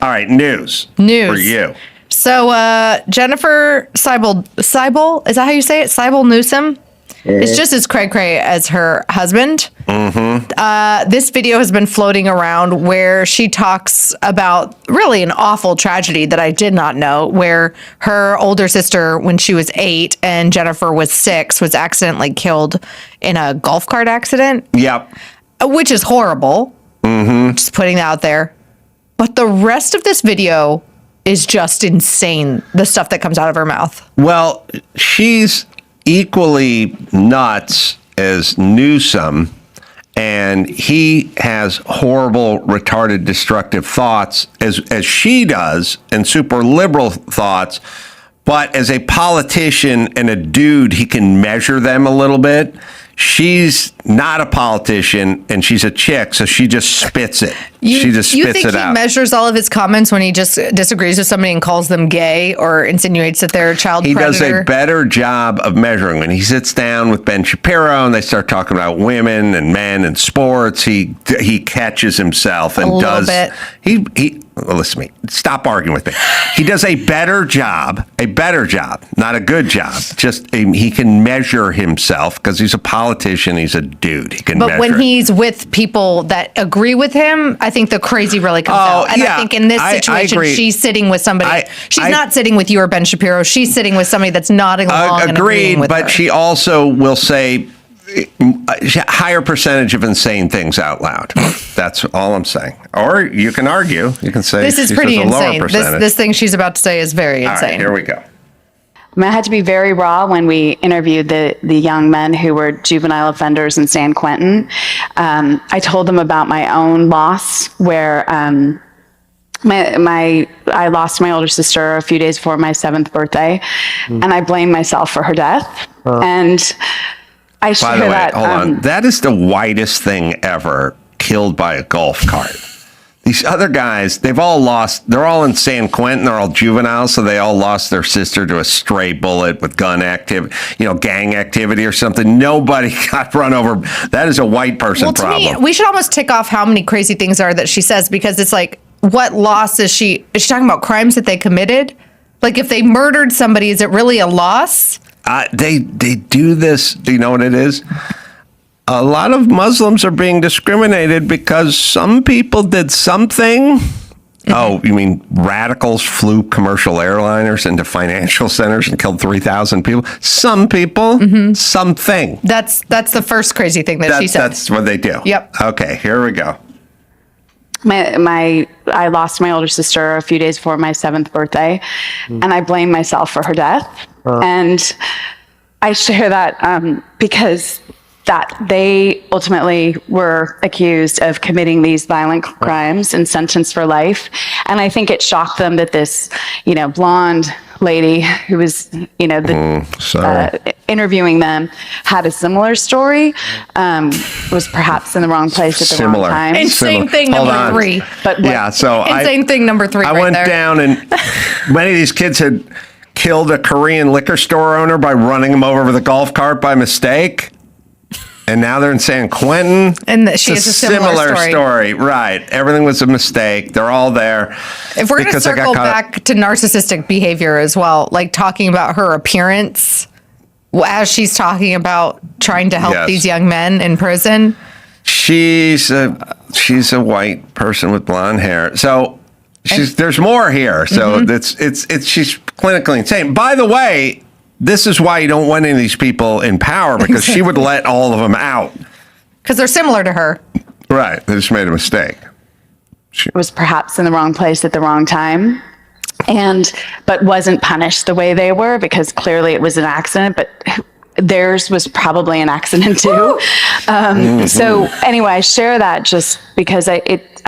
All right, news for you. So Jennifer Seibel, is that how you say it? Seibel Newsom? It's just as cray-cray as her husband. Mm-hmm. This video has been floating around where she talks about really an awful tragedy that I did not know, where her older sister, when she was 8 and Jennifer was 6, was accidentally killed in a golf cart accident. Yep. Which is horrible. Mm-hmm. Just putting that out there. But the rest of this video is just insane, the stuff that comes out of her mouth. Well, she's equally nuts as Newsom, and he has horrible, retarded, destructive thoughts as she does, and super liberal thoughts. But as a politician and a dude, he can measure them a little bit. She's not a politician, and she's a chick, so she just spits it. She just spits it out. You think he measures all of his comments when he just disagrees with somebody and calls them gay or insinuates that they're a child predator? He does a better job of measuring. When he sits down with Ben Shapiro and they start talking about women and men and sports, he catches himself and does. A little bit. Well, listen to me. Stop arguing with me. He does a better job, not a good job. He can measure himself because he's a politician. He's a dude. He can measure. But when he's with people that agree with him, I think the crazy really comes out. And I think in this situation, she's sitting with somebody. She's not sitting with you or Ben Shapiro. She's sitting with somebody that's nodding along and agreeing with her. But she also will say a higher percentage of insane things out loud. That's all I'm saying. Or you can argue. You can say this is pretty insane. This thing she's about to say is very insane. All right, here we go. I had to be very raw when we interviewed the young men who were juvenile offenders in San Quentin. I told them about my own loss, where I lost my older sister a few days before my 7th birthday, and I blamed myself for her death. And I share By the way, that. Hold on. That is the whitest thing ever, killed by a golf cart. These other guys, they're all in San Quentin, they're all juveniles, so they all lost their sister to a stray bullet with gun activity, gang activity or something. Nobody got run over. That is a white person problem. To me, we should almost tick off how many crazy things are that she says, because it's like, what loss is she talking about? Crimes that they committed? Like, if they murdered somebody, is it really a loss? They do this. Do you know what it is? A lot of Muslims are being discriminated because some people did something. Mm-hmm. Oh, you mean radicals flew commercial airliners into financial centers and killed 3,000 people? Some people, something. That's the first crazy thing that she said. That's what they do. Yep. Okay, here we go. I lost my older sister a few days before my 7th birthday, and I blamed myself for her death. And I share that because that they ultimately were accused of committing these violent crimes and sentenced for life. And I think it shocked them that this, blonde lady who was, interviewing them had a similar story, was perhaps in the wrong place at the wrong time. Insane thing number 3. But insane thing number 3 I went down, and many of these kids had killed a Korean liquor store owner by running him over with a golf cart by mistake. And now they're in San Quentin. And she has a similar story. Right. Everything was a mistake. They're all there. If we're going to circle back to narcissistic behavior as well, like talking about her appearance as she's talking about trying to help these young men in prison. She's a white person with blonde hair. So there's more here. So she's clinically insane. By the way, this is why you don't want any of these people in power, because she would let all of them out. Because they're similar to her. Right. They just made a mistake. She was perhaps in the wrong place at the wrong time, but wasn't punished the way they were, because clearly it was an accident, but theirs was probably an accident too. So anyway, I share that just because I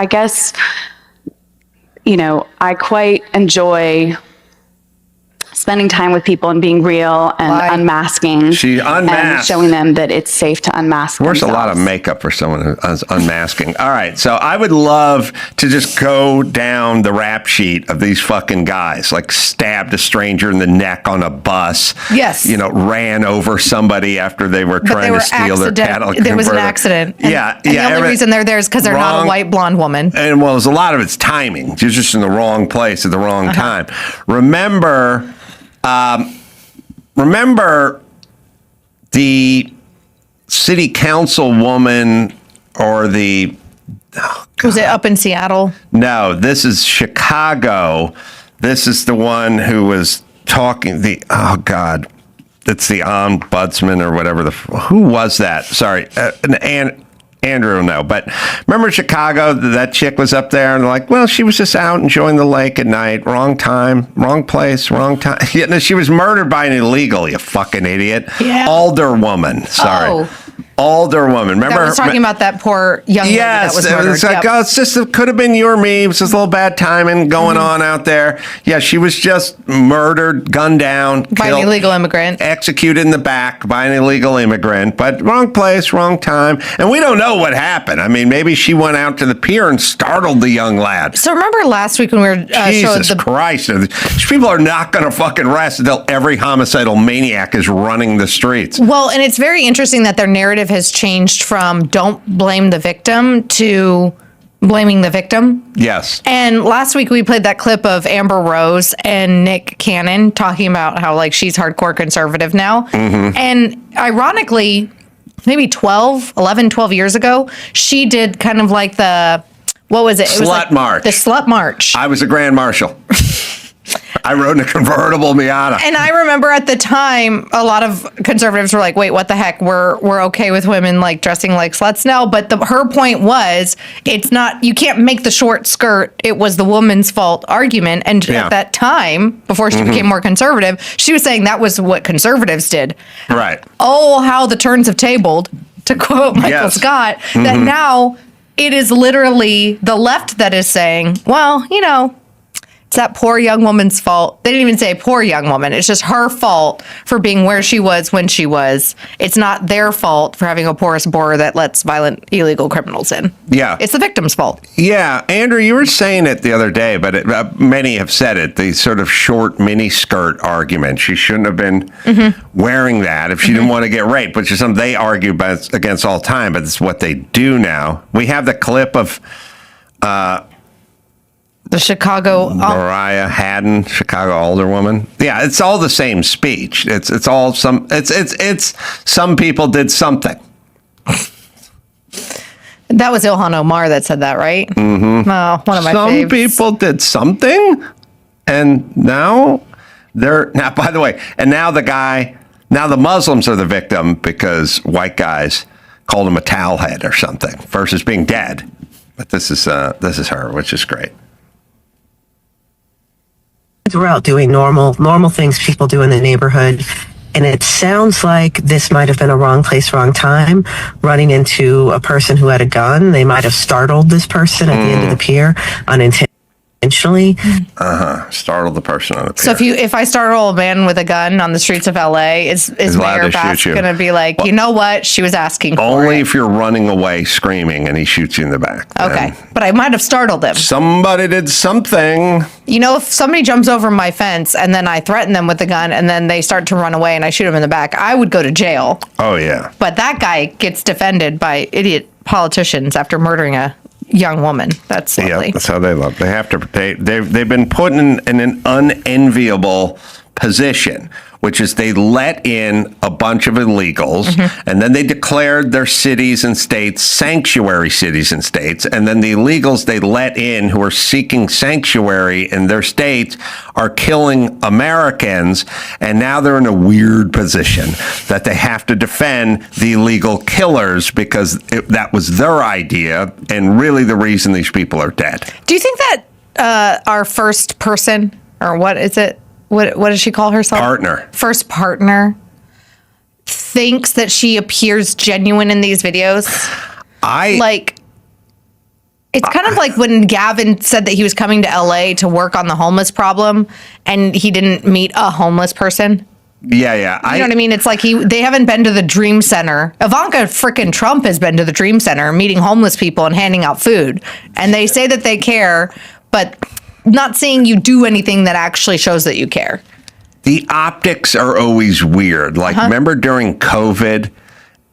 guess, I quite enjoy spending time with people and being real and Why? unmasking. She and unmasked. showing them that it's safe to unmask There's a lot of themselves. makeup for someone who's unmasking. All right, so I would love to just go down the rap sheet of these fucking guys, like stabbed a stranger in the neck on a bus. Yes. Ran over somebody after they were trying to steal their Cadillac. There was an converter. accident. And, yeah, and the only reason they're there is because they're not a wrong. white blonde woman. And well, there's a lot of it's timing. You're just in the wrong place at the wrong time. Remember the city council woman or the Was it up in Seattle? no, this is Chicago. This is the one who was talking it's the ombudsman or whatever who was that? Sorry, Andrew will know, but remember Chicago? That chick was up there, and they're like, well, she was just out enjoying the lake at night. Wrong time, wrong place, wrong time. Yeah, no, she was murdered by an illegal. You fucking idiot. Yeah. Older woman. Sorry. Oh. Older woman. Remember? That was talking about that poor young lady that was murdered. It's like, Yep. it could have been you or me. It was just a little bad timing going on out there. Yeah, she was just murdered, gunned down, By an killed, illegal immigrant. executed in the back by an illegal immigrant, but wrong place, wrong time. And we don't know what happened. I mean, maybe she went out to the pier and startled the young lad. So remember last week when we were showing Jesus Christ. These people are not going to fucking rest until every homicidal maniac is running the streets. Well, and it's very interesting that their narrative has changed from don't blame the victim to blaming the victim. Yes. And last week we played that clip of Amber Rose and Nick Cannon talking about how like she's hardcore conservative now. And ironically, maybe 12 years ago, she did kind of like what was it? It was Slut march. The slut march. I was a grand marshal. I rode in a convertible Miata. And I remember at the time, a lot of conservatives were like, wait, what the heck? We're okay with women like dressing like sluts now. But her point was, it's not, you can't make the short skirt. It was the woman's fault argument. And Yeah. at that time, before she became more conservative, she was saying that was what conservatives did. Right. Oh, how the turns have tabled, to quote Michael Yes. Scott, that now it is literally the left that is saying, well, it's that poor young woman's fault. They didn't even say poor young woman. It's just her fault for being where she was when she was. It's not their fault for having a porous border that lets violent, illegal criminals in. Yeah. It's the victim's fault. Yeah, Andrew, you were saying it the other day, but many have said it, the sort of short mini skirt argument. She shouldn't have been wearing that if she didn't want to get raped, which is something they argue against all the time, but it's what they do now. We have the clip of The Chicago. Mariah Haddon, Chicago alderwoman. Yeah, it's all the same speech. It's all some people did something. That was Ilhan Omar that said that, right? Mm-hmm. Oh, one of my Some faves. people did something, and now by the way, and now the Muslims are the victim because white guys called him a towel head or something versus being dead. But this is her, which is great. We're out doing normal things people do in the neighborhood. And it sounds like this might have been a wrong place, wrong time, running into a person who had a gun. They might have startled this person at the end of the pier unintentionally. Startled the person on the pier. So if I startle a man with a gun on the streets of LA, is allowed Mayor to Bass shoot you. going to be like, you know what? She was asking for Only it. if you're running away screaming and he shoots you in the back. Okay. Then But I might have startled him. somebody did something. If somebody jumps over my fence and then I threaten them with a gun and then they start to run away and I shoot them in the back, I would go to jail. Oh, yeah. But that guy gets defended by idiot politicians after murdering a young woman. That's lovely. Yeah, that's how they love. They have to. They've been put in an unenviable position, which is they let in a bunch of illegals, and then they declared their cities and states sanctuary cities and states, and then the illegals they let in who are seeking sanctuary in their states are killing Americans, and now they're in a weird position that they have to defend the illegal killers because that was their idea and really the reason these people are dead. Do you think that our first person, or what is it? What does she call herself? Partner. First partner thinks that she appears genuine in these videos? It's kind of like when Gavin said that he was coming to LA to work on the homeless problem and he didn't meet a homeless person. Yeah. You know what I mean? It's like they haven't been to the Dream Center. Ivanka frickin' Trump has been to the Dream Center meeting homeless people and handing out food. And they say that they care, but not seeing you do anything that actually shows that you care. The optics are always weird. Like, remember during COVID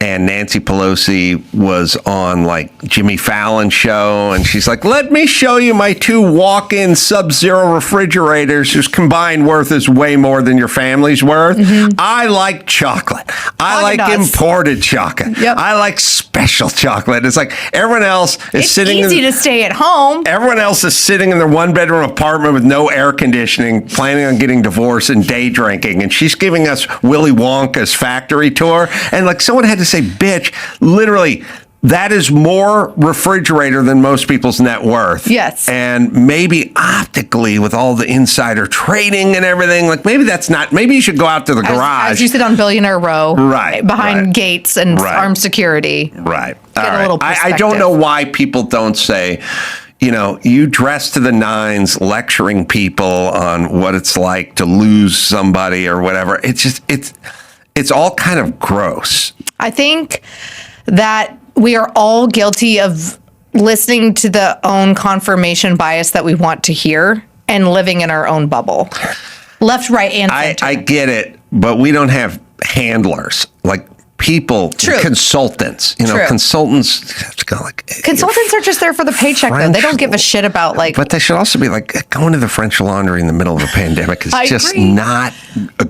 and Nancy Pelosi was on like Jimmy Fallon's show and she's like, let me show you my 2 walk-in Sub-Zero refrigerators whose combined worth is way more than your family's worth. I like chocolate. I like imported chocolate. I like special chocolate. It's like everyone else is it's sitting. It's easy to stay at home. Everyone else is sitting in their 1-bedroom apartment with no air conditioning, planning on getting divorced and day drinking. And she's giving us Willy Wonka's factory tour. And like someone had to say, bitch, literally, that is more refrigerator than most people's net worth. Yes. And maybe optically with all the insider trading and everything, like maybe that's not, maybe you should go out to the garage. As you sit on Billionaire Row. Behind gates and armed security. Right. Get a little perspective. I don't know why people don't say, you know, you dress to the nines lecturing people on what it's like to lose somebody or whatever. It's just, it's all kind of gross. I think that we are all guilty of listening to the own confirmation bias that we want to hear and living in our own bubble. Left, right, and center. I get it, but we don't have handlers. Like people, consultants, consultants go like... Consultants are just there for the paycheck, though. They don't give a shit about, like... But they should also be like, going to the French Laundry in the middle of a pandemic is just not...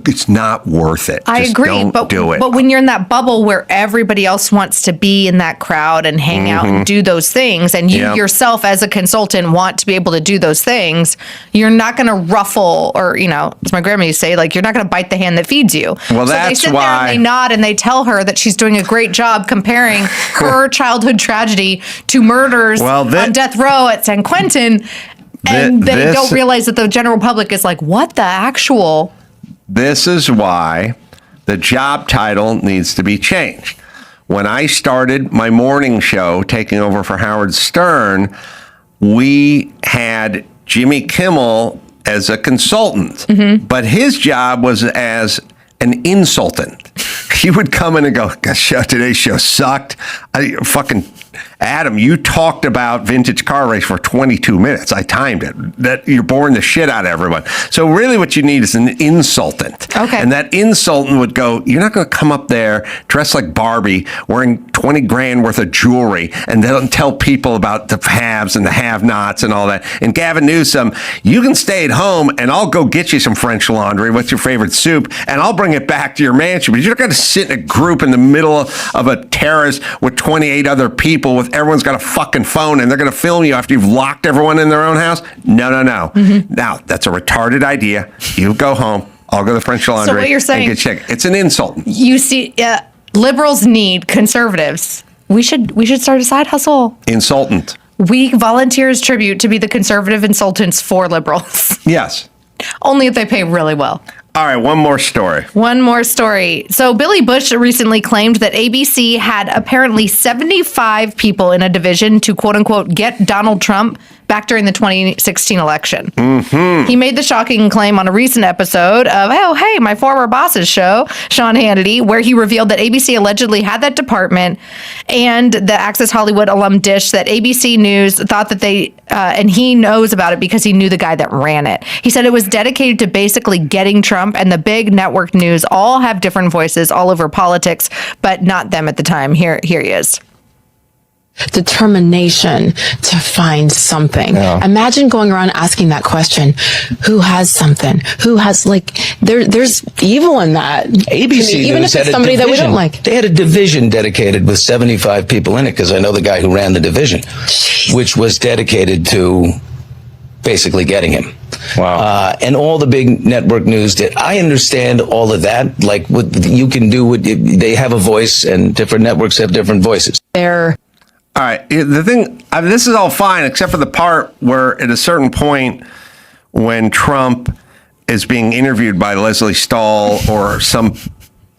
It's not worth it. I agree, don't do it. But when you're in that bubble where everybody else wants to be in that crowd and hang out and do those things, and you yourself as a consultant want to be able to do those things, you're not going to ruffle, or, as my grandma used to say, like, you're not going to bite the hand that feeds you. Well, so that's they sit why... there and they nod and they tell her that she's doing a great job comparing her childhood tragedy to murders on death row at San Quentin, and they don't realize that the general public is like, what the actual... This is why the job title needs to be changed. When I started my morning show, taking over for Howard Stern, we had Jimmy Kimmel as a consultant, but his job was as an insultant. He would come in and go, today's show sucked. Adam, you talked about vintage car race for 22 minutes. I timed it. That you're boring the shit out of everyone. So really what you need is an insultant. Okay. And that insultant would go, you're not going to come up there dressed like Barbie, wearing 20 grand worth of jewelry, and then tell people about the haves and the have-nots and all that. And Gavin Newsom, you can stay at home and I'll go get you some French Laundry. What's your favorite soup? And I'll bring it back to your mansion. But you're not going to sit in a group in the middle of a terrace with 28 other people with everyone's got a fucking phone and they're going to film you after you've locked everyone in their own house. No. Now, that's a retarded idea. You go home. I'll go to the French Laundry. So what you're saying, and get checked. It's an insult. You see, liberals need conservatives. We should start a side hustle. Insultant. We volunteer as tribute to be the conservative insultants for liberals. Yes. Only if they pay really well. All right, one more story. So Billy Bush recently claimed that ABC had apparently 75 people in a division to, quote unquote, get Donald Trump back during the 2016 election. He made the shocking claim on a recent episode of, oh, hey, my former boss's show, Sean Hannity, where he revealed that ABC allegedly had that department, and the Access Hollywood alum dish that ABC News thought that they, and he knows about it because he knew the guy that ran it. He said it was dedicated to basically getting Trump, and the big network news all have different voices all over politics, but not them at the time. Here he is. Determination to find something. Yeah. Imagine going around asking that question: who has something? Who has, there's evil in that. ABC, even if it's somebody that we don't like. They had a division dedicated with 75 people in it, because I know the guy who ran the division, which was dedicated to basically getting him. Wow. And all the big network news did. I understand all of that. Like, what you can do, they have a voice, and different networks have different voices. All right. The thing, this is all fine, except for the part where at a certain point when Trump is being interviewed by Leslie Stahl or some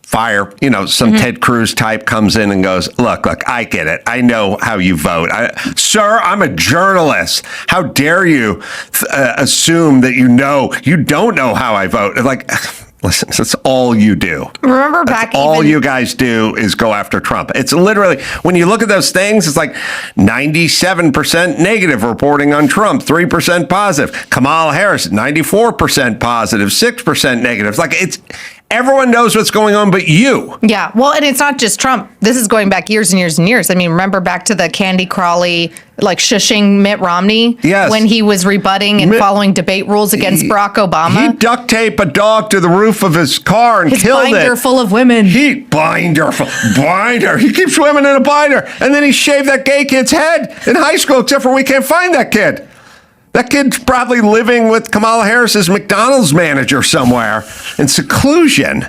fire, some Ted Cruz type comes in and goes, look, I get it. I know how you vote. Sir, I'm a journalist. How dare you assume that you don't know how I vote? Like, listen, that's all you do. Remember back all you guys do is go after Trump. It's literally, when you look at those things, it's like 97% negative reporting on Trump, 3% positive. Kamala Harris, 94% positive, 6% negative. It's like, everyone knows what's going on but you. Yeah. Well, and it's not just Trump. This is going back years and years and years. I mean, remember back to the Candy Crawley, like shushing Mitt Romney? Yes. When he was rebutting and following debate rules against Barack Obama? He duct taped a dog to the roof of his car and killed it. Binder full of women. Binder. He keeps women in a binder. And then he shaved that gay kid's head in high school, except for we can't find that kid. That kid's probably living with Kamala Harris's McDonald's manager somewhere in seclusion.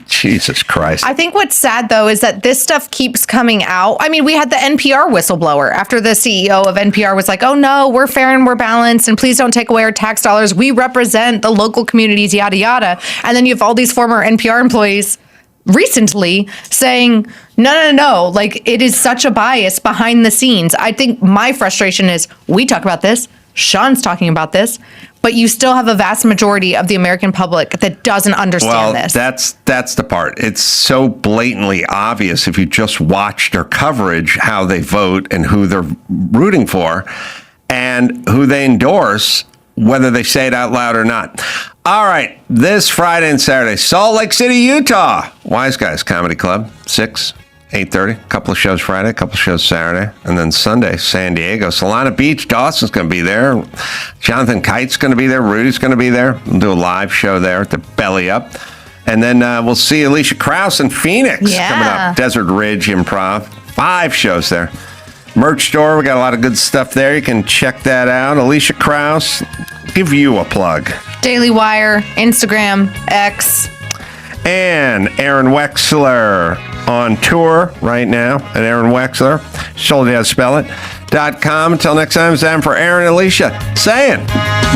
Jesus Christ. I think what's sad, though, is that this stuff keeps coming out. I mean, we had the NPR whistleblower after the CEO of NPR was like, oh, no, we're fair and we're balanced, and please don't take away our tax dollars. We represent the local communities, yada, yada. And then you have all these former NPR employees recently saying, no, like, it is such a bias behind the scenes. I think my frustration is we talk about this. Sean's talking about this, but you still have a vast majority of the American public that doesn't understand this. That's the part. It's so blatantly obvious if you just watch their coverage, how they vote and who they're rooting for and who they endorse, whether they say it out loud or not. All right, this Friday and Saturday, Salt Lake City, Utah, Wise Guys Comedy Club, 6, 8:30, a couple of shows Friday, a couple of shows Saturday, and then Sunday, San Diego. Solana Beach, Dawson's going to be there. Jonathan Kite's going to be there. Rudy's going to be there. We'll do a live show there at the Belly Up. And then we'll see Alicia Krause in Phoenix coming up. Desert Ridge Improv. 5 shows there. Merch store, we got a lot of good stuff there. You can check that out. Alicia Krause, give you a plug. Daily Wire, Instagram, X. And Aaron Wexler on tour right now at Aaron Wexler. Show you how to spell it. .com. Until next time, it's time for Aaron and Alicia saying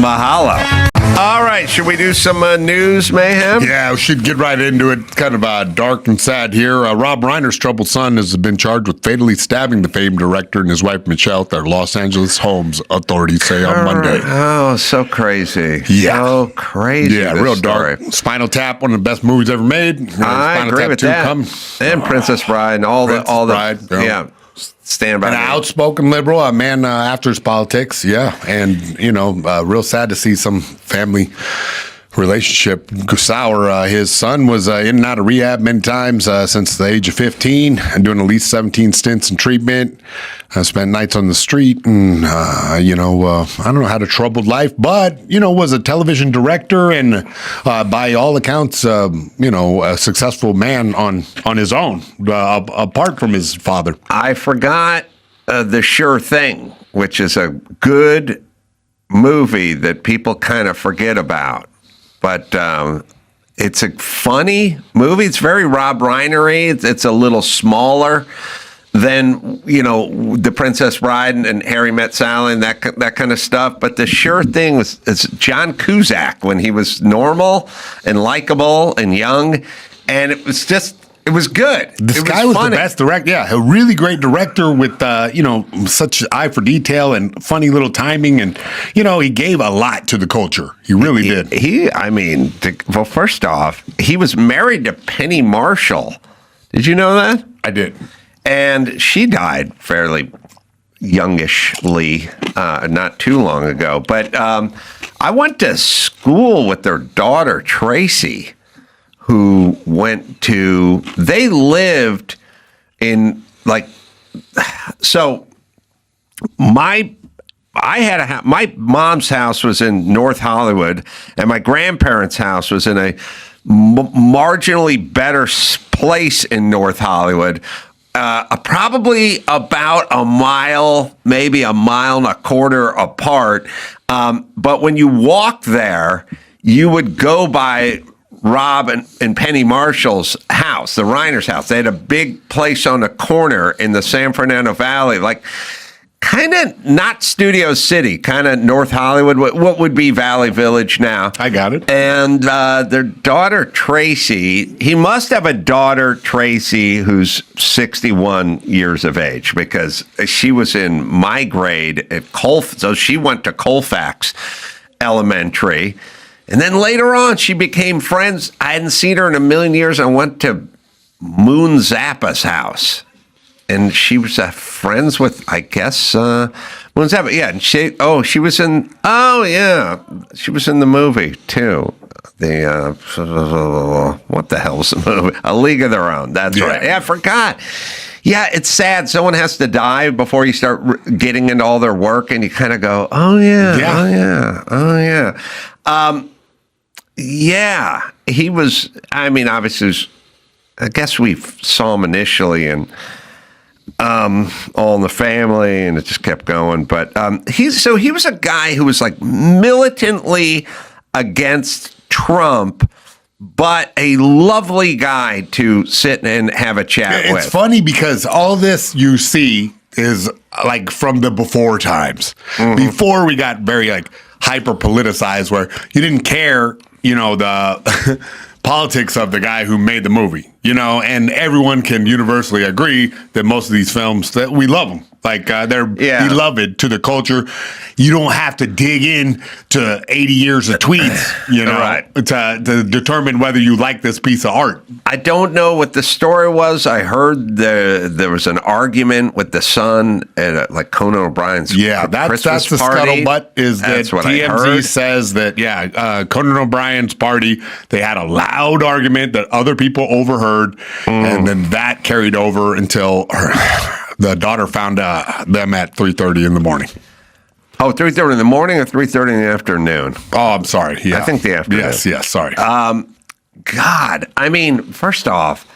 mahalo. All right, should we do some news, Mayhem? Yeah, we should get right into it. Kind of dark and sad here. Rob Reiner's troubled son has been charged with fatally stabbing the famed director and his wife Michelle at their Los Angeles homes, authorities say on Monday. Oh, so crazy. Yeah. So crazy. Yeah, real dark. Spinal Tap, one of the best movies ever made. I agree with that. And Princess Bride and all Bride, the yeah. Stand by. An outspoken liberal, a man after his politics, yeah. And, real sad to see some family relationship go sour. His son was in and out of rehab many times since the age of 15 and doing at least 17 stints in treatment. Spent nights on the street and, I don't know, had a troubled life, but, was a television director and by all accounts, a successful man on his own, apart from his father. I forgot The Sure Thing, which is a good movie that people kind of forget about. But it's a funny movie. It's very Rob Reiner-y. It's a little smaller than, The Princess Bride and Harry Met Sally and that kind of stuff. But The Sure Thing it's John Cusack when he was normal and likable and young. And it was good. This guy was funny. The best director. Yeah, a really great director with, such eye for detail and funny little timing. And, he gave a lot to the culture. He really did. First off, he was married to Penny Marshall. Did you know that? I did. And she died fairly youngishly, not too long ago. But I went to school with their daughter, Tracy, who they lived in my mom's house was in North Hollywood and my grandparents' house was in a marginally better place in North Hollywood, probably about a mile, maybe a mile and a quarter apart. But when you walk there, you would go by Rob and Penny Marshall's house, the Reiner's house. They had a big place on the corner in the San Fernando Valley, kind of not Studio City, kind of North Hollywood, what would be Valley Village now. I got it. And their daughter, Tracy, he must have a daughter, Tracy, who's 61 years of age, because she was in my grade at so she went to Colfax Elementary. And then later on, she became friends. I hadn't seen her in a million years. I went to Moon Zappa's house. And she was friends with, I guess, Moon Zappa. Yeah, and she was in the movie too. What the hell was the movie? A League of Their Own. That's right. Yeah, I forgot. Yeah, it's sad. Someone has to die before you start getting into all their work, and you kind of go, oh yeah. Yeah, he was. I mean, obviously, I guess we saw him initially and. All in the Family, and it just kept going. But he was a guy who was like militantly against Trump, but a lovely guy to sit and have a chat with. It's funny because all this you see is like from the before times. Mm-hmm. Before we got very like hyper politicized, where you didn't care, the politics of the guy who made the movie, and everyone can universally agree that most of these films, that we love them. Like they're beloved to the culture. You don't have to dig in to 80 years of tweets, right, to determine whether you like this piece of art. I don't know what the story was. I heard there was an argument with the son at like Conan O'Brien's Christmas that's the party. Scuttlebutt is that's that TMZ says that Conan O'Brien's party, they had a loud argument that other people overheard, and then that carried over until the daughter found them at 3:30 in the morning. Oh, 3:30 in the morning or 3:30 in the afternoon? Oh, I'm sorry. Yeah. I think the afternoon. Yes, sorry. God, I mean, first off,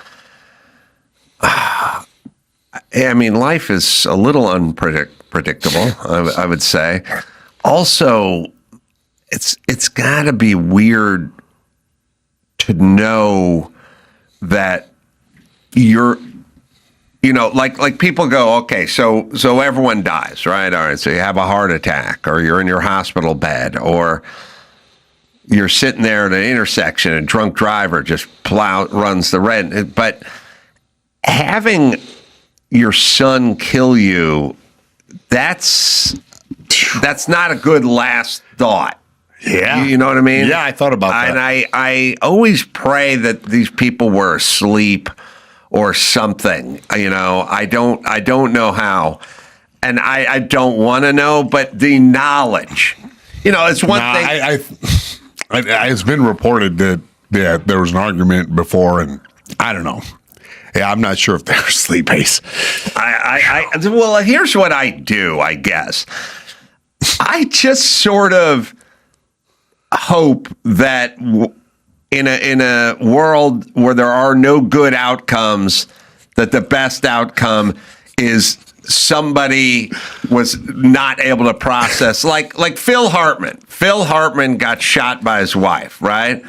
life is a little unpredictable, I would say. Also, it's got to be weird to know that you're, like people go, okay, so everyone dies, right? All right, so you have a heart attack, or you're in your hospital bed, or you're sitting there at an intersection, a drunk driver just runs the red. But having your son kill you, that's not a good last thought. Yeah. You know what I mean? Yeah, I thought about that. And I always pray that these people were asleep or something. I don't know how. And I don't want to know, but the knowledge. It's one thing. It's been reported that there was an argument before, and I don't know. Yeah, I'm not sure if they're sleep aids. Well, here's what I do, I guess. I just sort of hope that in a world where there are no good outcomes, that the best outcome is somebody was not able to process, like Phil Hartman. Phil Hartman got shot by his wife, right?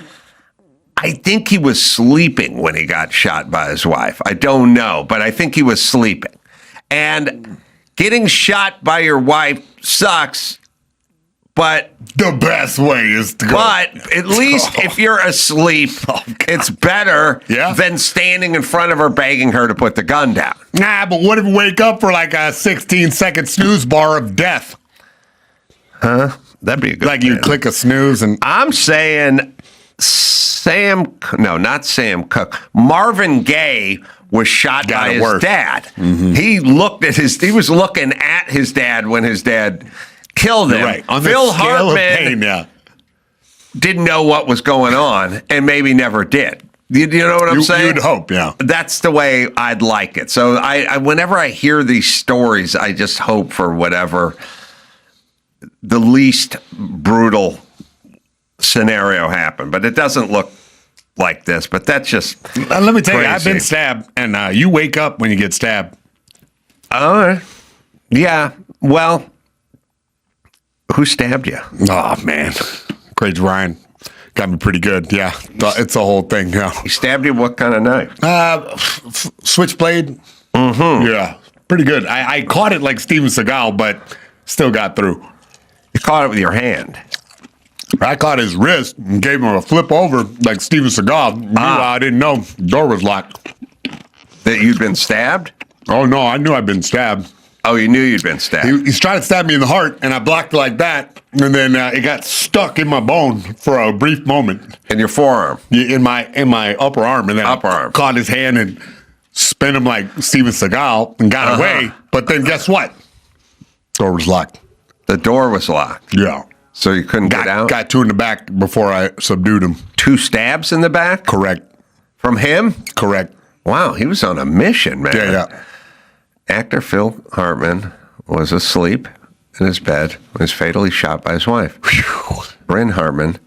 I think he was sleeping when he got shot by his wife. I don't know, but I think he was sleeping. And getting shot by your wife sucks, but the best way is to go. But at least if you're asleep, it's better than standing in front of her begging her to put the gun down. Nah, but what if you wake up for like a 16-second snooze bar of death? Huh? That'd be a good Like you click a snooze and... I'm saying not Sam Cooke. Marvin Gaye was shot by his dad. Mm-hmm. He was looking at his dad when his dad killed him. Right. On Phil the scale Hartman of pain, didn't know what was going on and maybe never did. You know what I'm saying? You'd hope, yeah. That's the way I'd like it. So I whenever I hear these stories, I just hope for whatever the least brutal scenario happened. But it doesn't look like this. But that's just let me tell crazy. you, I've been stabbed, and you wake up when you get stabbed. Yeah. Well, who stabbed you? Oh, man. Craig Ryan got me pretty good. Yeah. It's a whole thing. Yeah. He stabbed you what kind of knife? Switchblade. Mm-hmm. Yeah. Pretty good. I caught it like Steven Seagal, but still got through. You caught it with your hand. I caught his wrist and gave him a flip over like Steven Seagal. Meanwhile, I didn't know the door was locked. That you'd been stabbed? Oh, no, I knew I'd been stabbed. Oh, you knew you'd been stabbed. He's trying to stab me in the heart, and I blocked it like that, and then it got stuck in my bone for a brief moment. In your forearm? In my upper arm, and then Upper arm. I caught his hand and spin him like Steven Seagal and got away. But then guess what? Door was locked. The door was locked. Yeah. So you couldn't get out? Got 2 in the back before I subdued him. 2 stabs in the back? Correct. From him? Correct. Wow, he was on a mission, man. Yeah. Actor Phil Hartman was asleep in his bed when he was fatally shot by his wife. Bryn Hartman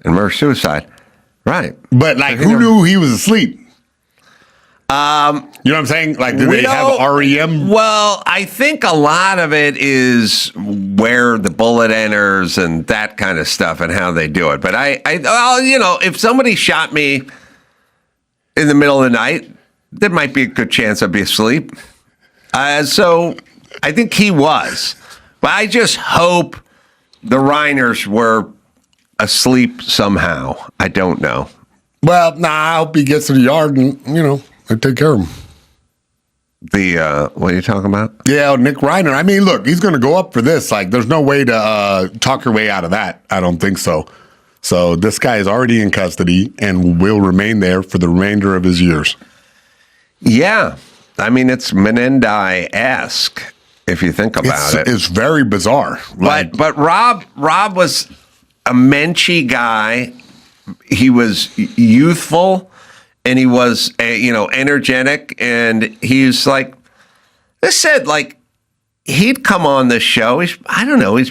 and murder-suicide. Right. But, like, who knew he was asleep? You know what I'm saying? Like, did they have REM? Well, I think a lot of it is where the bullet enters and that kind of stuff and how they do it. But if somebody shot me in the middle of the night, there might be a good chance I'd be asleep. So I think he was. But I just hope the Reiners were asleep somehow. I don't know. Well, I hope he gets to the yard and, I take care of him. What are you talking about? Yeah, Nick Reiner. I mean, look, he's going to go up for this. Like, there's no way to talk your way out of that. I don't think so. So this guy is already in custody and will remain there for the remainder of his years. Yeah. I mean, it's Menendez-esque, if you think about it. It's very bizarre. But Rob was a menschy guy. He was youthful. And he was, energetic, and he's like, this said, like, he'd come on this show. He's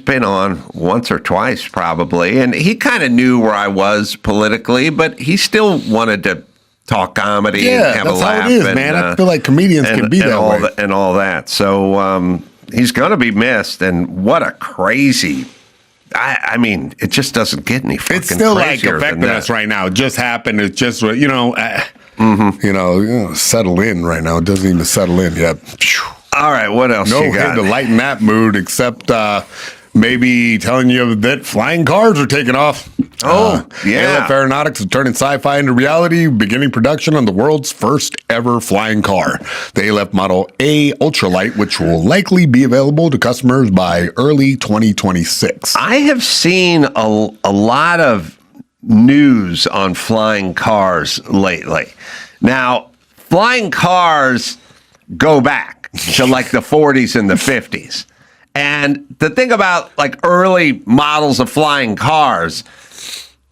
been on once or twice probably, and he kind of knew where I was politically, but he still wanted to talk comedy and have a laugh. How it is, man. I feel like comedians can be that way. And all that. So he's going to be missed, and what a crazy... I mean, it just doesn't get any fucking crazier. It's still like affecting us right now. It just happened. It's just, settle in right now. It doesn't even settle in yet. All right, what else you got? No to lighten that mood, except maybe telling you that flying cars are taking off. ALF Aeronautics is turning sci-fi into reality, beginning production on the world's first ever flying car, the ALF Model A Ultralight, which will likely be available to customers by early 2026. I have seen a lot of news on flying cars lately. Now, flying cars go back to like the 40s and the 50s. And the thing about like early models of flying cars,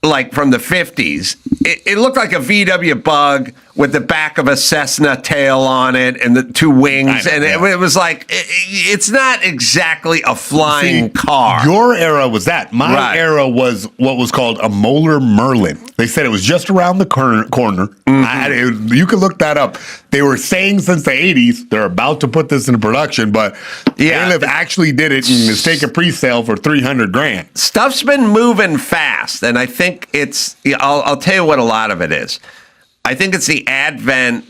like from the 50s, it looked like a VW Bug with the back of a Cessna tail on it and the 2 wings. And it was like, it's not exactly a flying car. Your era was that. My era was what was called a Moeller Merlin. They said it was just around the corner. Mm-hmm. You can look that up. They were saying since the 80s, they're about to put this into production, but ALF actually did it and it's taking pre-sale for $300,000. Stuff's been moving fast, and I think I'll tell you what a lot of it is. I think it's the advent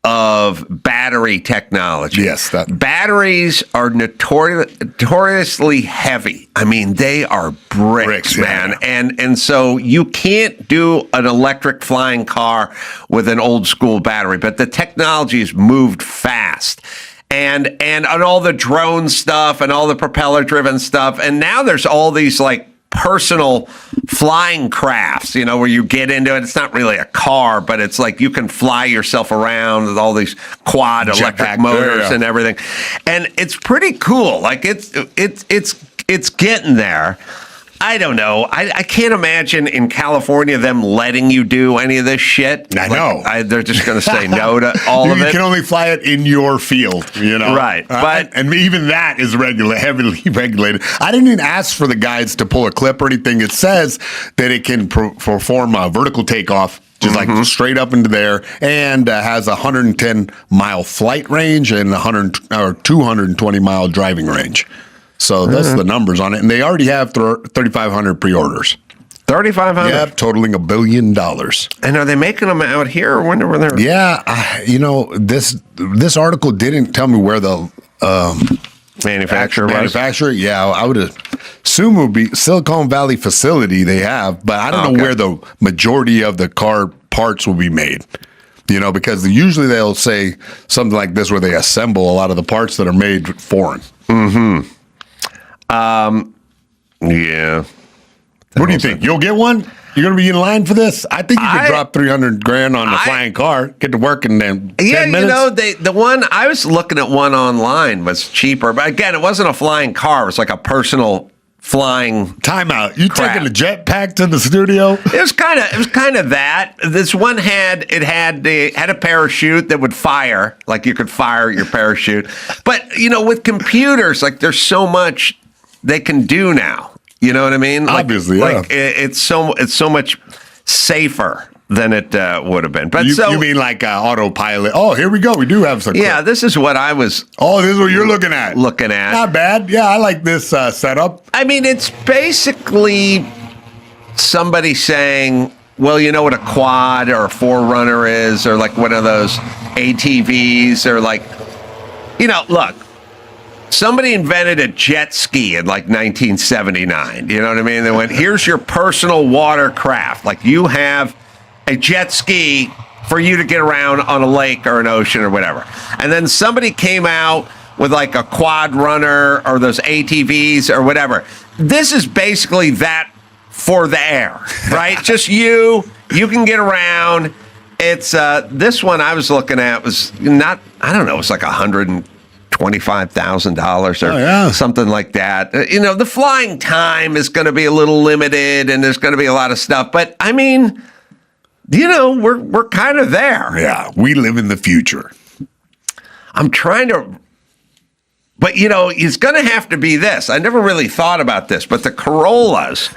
of battery technology. Yes. Batteries are notoriously heavy. I mean, they are bricks, man. Yeah. And so you can't do an electric flying car with an old school battery, but the technology has moved fast. And on all the drone stuff and all the propeller driven stuff. And now there's all these like personal flying crafts, where you get into it. It's not really a car, but it's like you can fly yourself around with all these quad electric motors and everything. And it's pretty cool. Like it's getting there. I don't know. I can't imagine in California them letting you do any of this shit. I know. They're just going to say no to all of it. You can only fly it in your field, Right. And even that is heavily regulated. I didn't even ask for the guides to pull a clip or anything. It says that it can perform a vertical takeoff, just like straight up into there, and has a 110-mile flight range and 220-mile driving range. So those are the numbers on it. And they already have 3,500 pre-orders. $3,500. Yep, totaling $1 billion. And are they making them out here or whenever they're? Yeah, this article didn't tell me where the Manufacturer was? manufacturer. Yeah, I would assume it would be Silicon Valley facility they have, but I don't know where the majority of the car parts will be made. Because usually they'll say something like this where they assemble a lot of the parts that are made foreign. Mm-hmm. Yeah. What do you think? You'll get one? You're going to be in line for this? I think you could drop $300,000 on a flying car, get to work in then 10 minutes. The one I was looking at one online was cheaper, but again, it wasn't a flying car. It was like a personal flying timeout. You crap. taking a jetpack to the studio? It was kind of that. This one had a parachute that would fire, like you could fire your parachute. But with computers, like there's so much they can do now. You know what I mean? Obviously, like it's so much safer than it would have been. But you mean like autopilot? Oh, here we go. We do have some. Yeah, this is what I was. Oh, this is what you're looking at. Not bad. Yeah, I like this setup. I mean, it's basically somebody saying, well, you know what a quad or a Forerunner is, or like one of those ATVs, or like, look. Somebody invented a jet ski in like 1979. You know what I mean? They went, here's your personal watercraft. Like you have a jet ski for you to get around on a lake or an ocean or whatever. And then somebody came out with like a quad runner or those ATVs or whatever. This is basically that for the air, right? Just you can get around. It's this one I was looking at was not, I don't know, it's like $125,000 or something like that. The flying time is going to be a little limited, and there's going to be a lot of stuff. But I mean, we're kind of there. Yeah, we live in the future. I'm trying to, but it's going to have to be this. I never really thought about this, but the Corollas.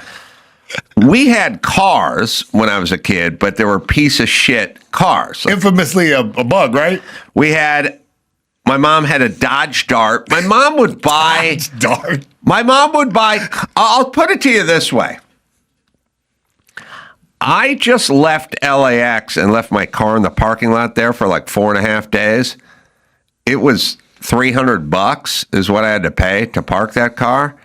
We had cars when I was a kid, but they were piece of shit cars. Infamously a bug, right? My mom had a Dodge Dart. My mom would buy... Dart? My mom would buy... I'll put it to you this way. I just left LAX and left my car in the parking lot there for like 4.5 days. It was $300 is what I had to pay to park that car.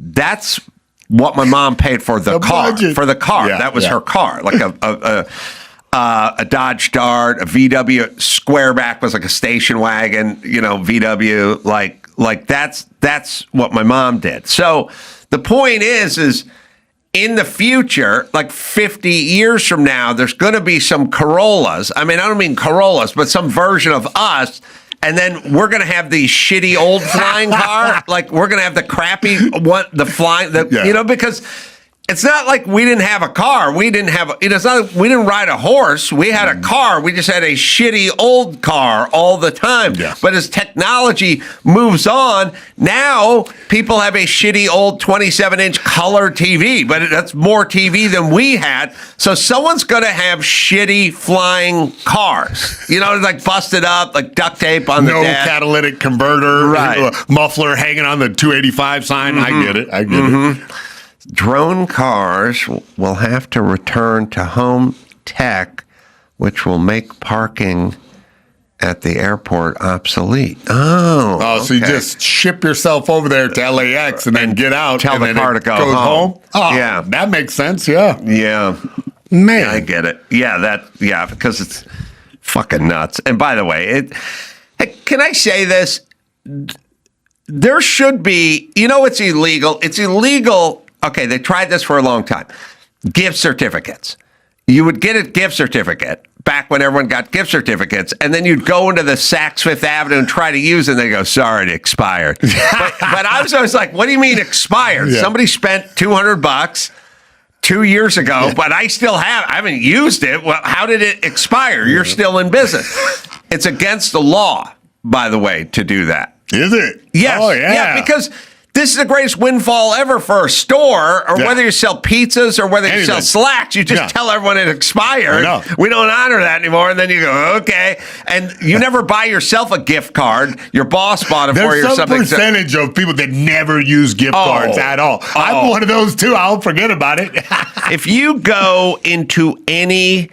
That's what my mom paid for the car. Budget. For the car. Yeah, that was her car. Like a Dodge Dart, a VW Squareback was like a station wagon, VW, like that's what my mom did. So the point is in the future, like 50 years from now, there's going to be some Corollas. I mean, I don't mean Corollas, but some version of us. And then we're going to have the shitty old flying car. Like we're going to have the crappy one, because it's not like we didn't have a car. It's not like we didn't ride a horse. We had a car. We just had a shitty old car all the time. Yeah. But as technology moves on, now people have a shitty old 27-inch color TV. But that's more TV than we had. So someone's going to have shitty flying cars. Like busted up, like duct tape on the dash. No catalytic converter. Right. Muffler hanging on the 285 sign. I get it. it. Drone cars will have to return to home tech, which will make parking at the airport obsolete. Oh, so you just ship yourself over there to LAX and then get out. Tell and the then car it to go goes home. Oh, yeah, that makes sense. Yeah. Yeah. Man, I get it. Yeah, because it's fucking nuts. And by the way, can I say this? There should be, it's illegal. It's illegal. Okay, they tried this for a long time. Gift certificates. You would get a gift certificate back when everyone got gift certificates, and then you'd go into the Saks Fifth Avenue and try to use it, and they go, sorry, it expired. but I was always like, what do you mean expired? Yeah. Somebody spent $200 2 years ago, but I haven't used it. Well, how did it expire? You're still in business. It's against the law, by the way, to do that. Is it? Yes. Oh, yeah. Yeah, because this is the greatest windfall ever for a store, or whether you sell pizzas or whether you sell slacks. You just tell everyone it expired. We don't honor that anymore. And then you go, okay. And you never buy yourself a gift card. Your boss bought it for you or something. There's some percentage of people that never use gift cards at all. I'm one of those too. I'll forget about it. If you go into any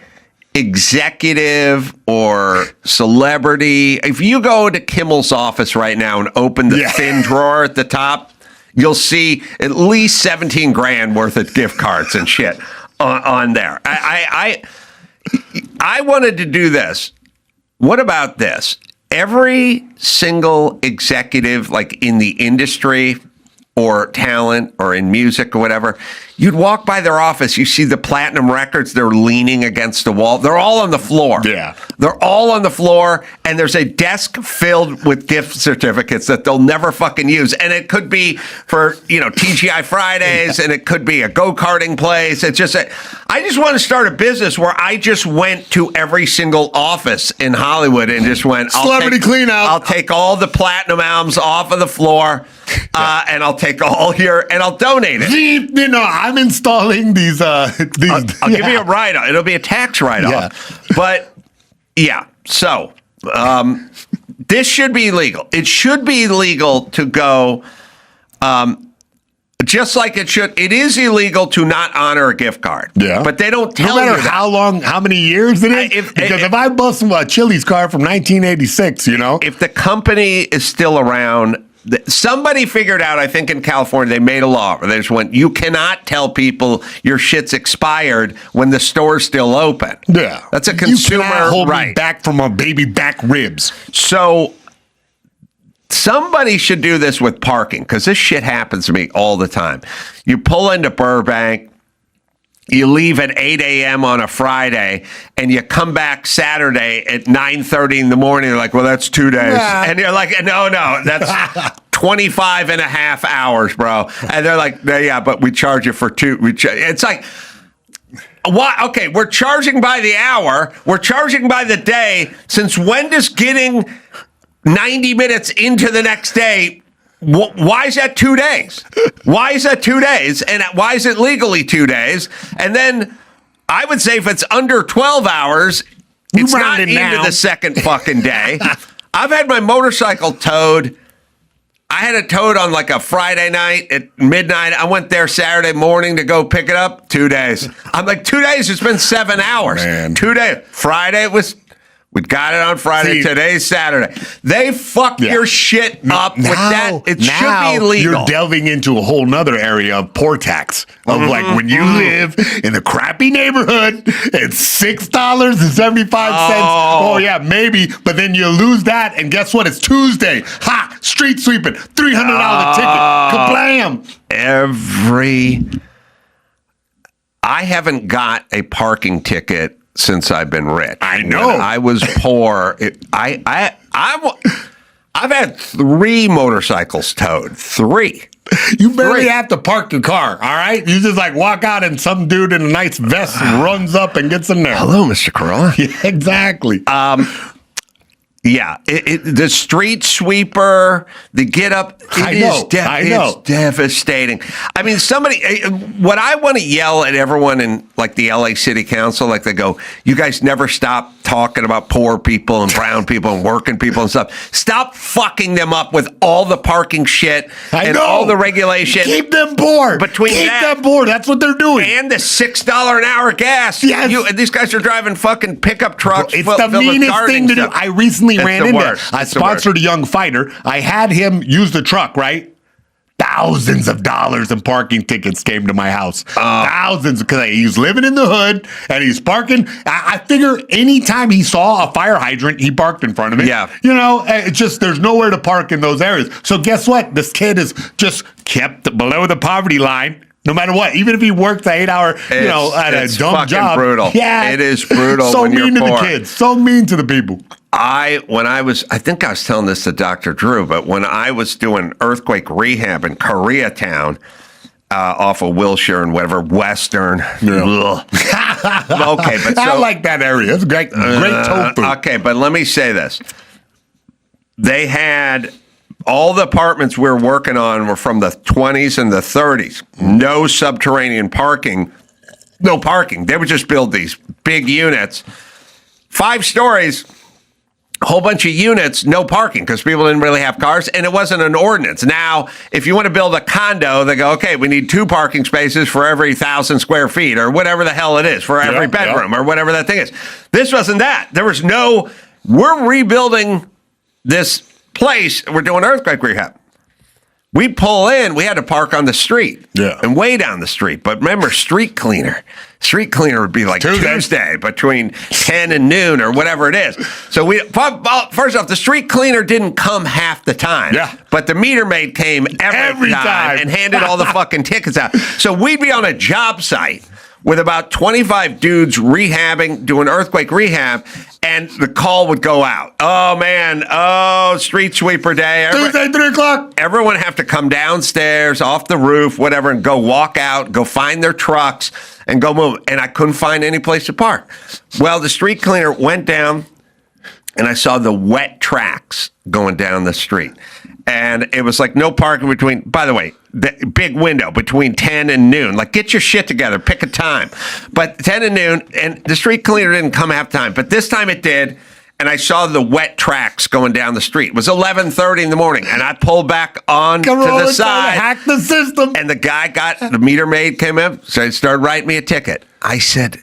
executive or celebrity, if you go to Kimmel's office right now and open the thin drawer at the top, you'll see at least 17 grand worth of gift cards and shit on there. I wanted to do this. What about this? Every single executive, like in the industry or talent or in music or whatever, you'd walk by their office, you see the platinum records, they're leaning against the wall. They're all on the floor. Yeah. They're all on the floor, and there's a desk filled with gift certificates that they'll never fucking use. And it could be for, TGI Fridays, and it could be a go-karting place. It's just, I just want to start a business where I just went to every single office in Hollywood and just went, Celebrity clean out. I'll take all the platinum albums off of the floor, and I'll take all here, and I'll donate it. I'm installing these. I'll give you a write-off. It'll be a tax write-off. Yeah. But, so this should be legal. It should be legal to go, just like it should. It is illegal to not honor a gift card. Yeah. But they don't tell you no matter how long, how many years it is. Because if I bust a Chili's card from 1986, if the company is still around, somebody figured out, I think in California, they made a law where they just went, you cannot tell people your shit's expired when the store's still open. Yeah. That's a consumer you cannot hold right. me back from a baby back ribs. So somebody should do this with parking, because this shit happens to me all the time. You pull into Burbank, you leave at 8 a.m. on a Friday, and you come back Saturday at 9:30 in the morning. You're like, well, that's 2 days. Yeah. And you're like, no, that's 25 and a half hours, bro. And they're like, yeah, but we charge you for two. It's like, why? Okay, we're charging by the hour. We're charging by the day. Since when does getting 90 minutes into the next day, why is that 2 days? Why is that 2 days? And why is it legally 2 days? And then I would say if it's under 12 hours, it's not into the second fucking day. I've had my motorcycle towed. I had it towed on like a Friday night at midnight. I went there Saturday morning to go pick it up. 2 days. I'm like, 2 days? It's been 7 hours. Man. 2 days. Friday we got it on Friday. Today's Saturday. They fuck your shit up with that. It should be legal. You're delving into a whole nother area of poor tax. Of like when you live in a crappy neighborhood, it's $6.75. Oh, yeah, maybe. But then you lose that, and guess what? It's Tuesday. Ha! Street sweeping. $300 ticket. Kablam! I haven't got a parking ticket since I've been rich. I know. When I was poor. I've had 3 motorcycles towed. 3. You barely have to park your car, all right? You just like walk out and some dude in a nice vest runs up and gets in there. Hello, Mr. Carolla. Yeah, exactly. Yeah, the street sweeper, the get up, it's devastating. I mean, what I want to yell at everyone in like the LA City Council, like they go, you guys never stop talking about poor people and brown people and working people and stuff. Stop fucking them up with all the parking shit and all the regulation. Keep them poor. Keep them poor. That's what they're doing. And the $6 an hour gas. Yes. These guys are driving fucking pickup trucks. It's the meanest thing to do. I recently ran into it. I sponsored a young fighter. I had him use the truck, right? Thousands of dollars in parking tickets came to my house. Thousands, because he's living in the hood and he's parking. I figure anytime he saw a fire hydrant, he parked in front of it. Yeah. It's just there's nowhere to park in those areas. So guess what? This kid is just kept below the poverty line. No matter what, even if he works an 8-hour, at a dumb job. It's brutal. Yeah, it is brutal. So when mean you're to poor. the kids. So mean to the people. I think I was telling this to Dr. Drew, but when I was doing earthquake rehab in Koreatown, off of Wilshire and whatever, Western. Yeah. Okay, but I like that area. It's great tofu. Okay, but let me say this. They had all the apartments we were working on were from the 20s and the 30s. No subterranean parking. No parking. They would just build these big units. 5 stories, a whole bunch of units, no parking because people didn't really have cars, and it wasn't an ordinance. Now, if you want to build a condo, they go, okay, we need 2 parking spaces for every 1,000 square feet or whatever the hell it is, for every bedroom or whatever that thing is. This wasn't that. There was no, we're rebuilding this place. We're doing earthquake rehab. We pull in, we had to park on the street and way down the street. But remember, street cleaner would be like Tuesday between 10 and noon or whatever it is. So first off, the street cleaner didn't come half the time. Yeah. But the meter maid came every time and handed all the fucking tickets out. So we'd be on a job site with about 25 dudes rehabbing, doing earthquake rehab, and the call would go out. Oh, man. Oh, street sweeper day. Tuesday, 3 o'clock. Everyone have to come downstairs, off the roof, whatever, and go walk out, go find their trucks, and go move. And I couldn't find any place to park. Well, the street cleaner went down, and I saw the wet tracks going down the street. And it was like no parking between, by the way, the big window between 10 and noon. Like, get your shit together, pick a time. But 10 and noon, and the street cleaner didn't come half time. But this time it did, and I saw the wet tracks going down the street. It was 11:30 in the morning, and I pulled back on to the side. Hack the system. And the meter maid came in, so he started writing me a ticket. I said,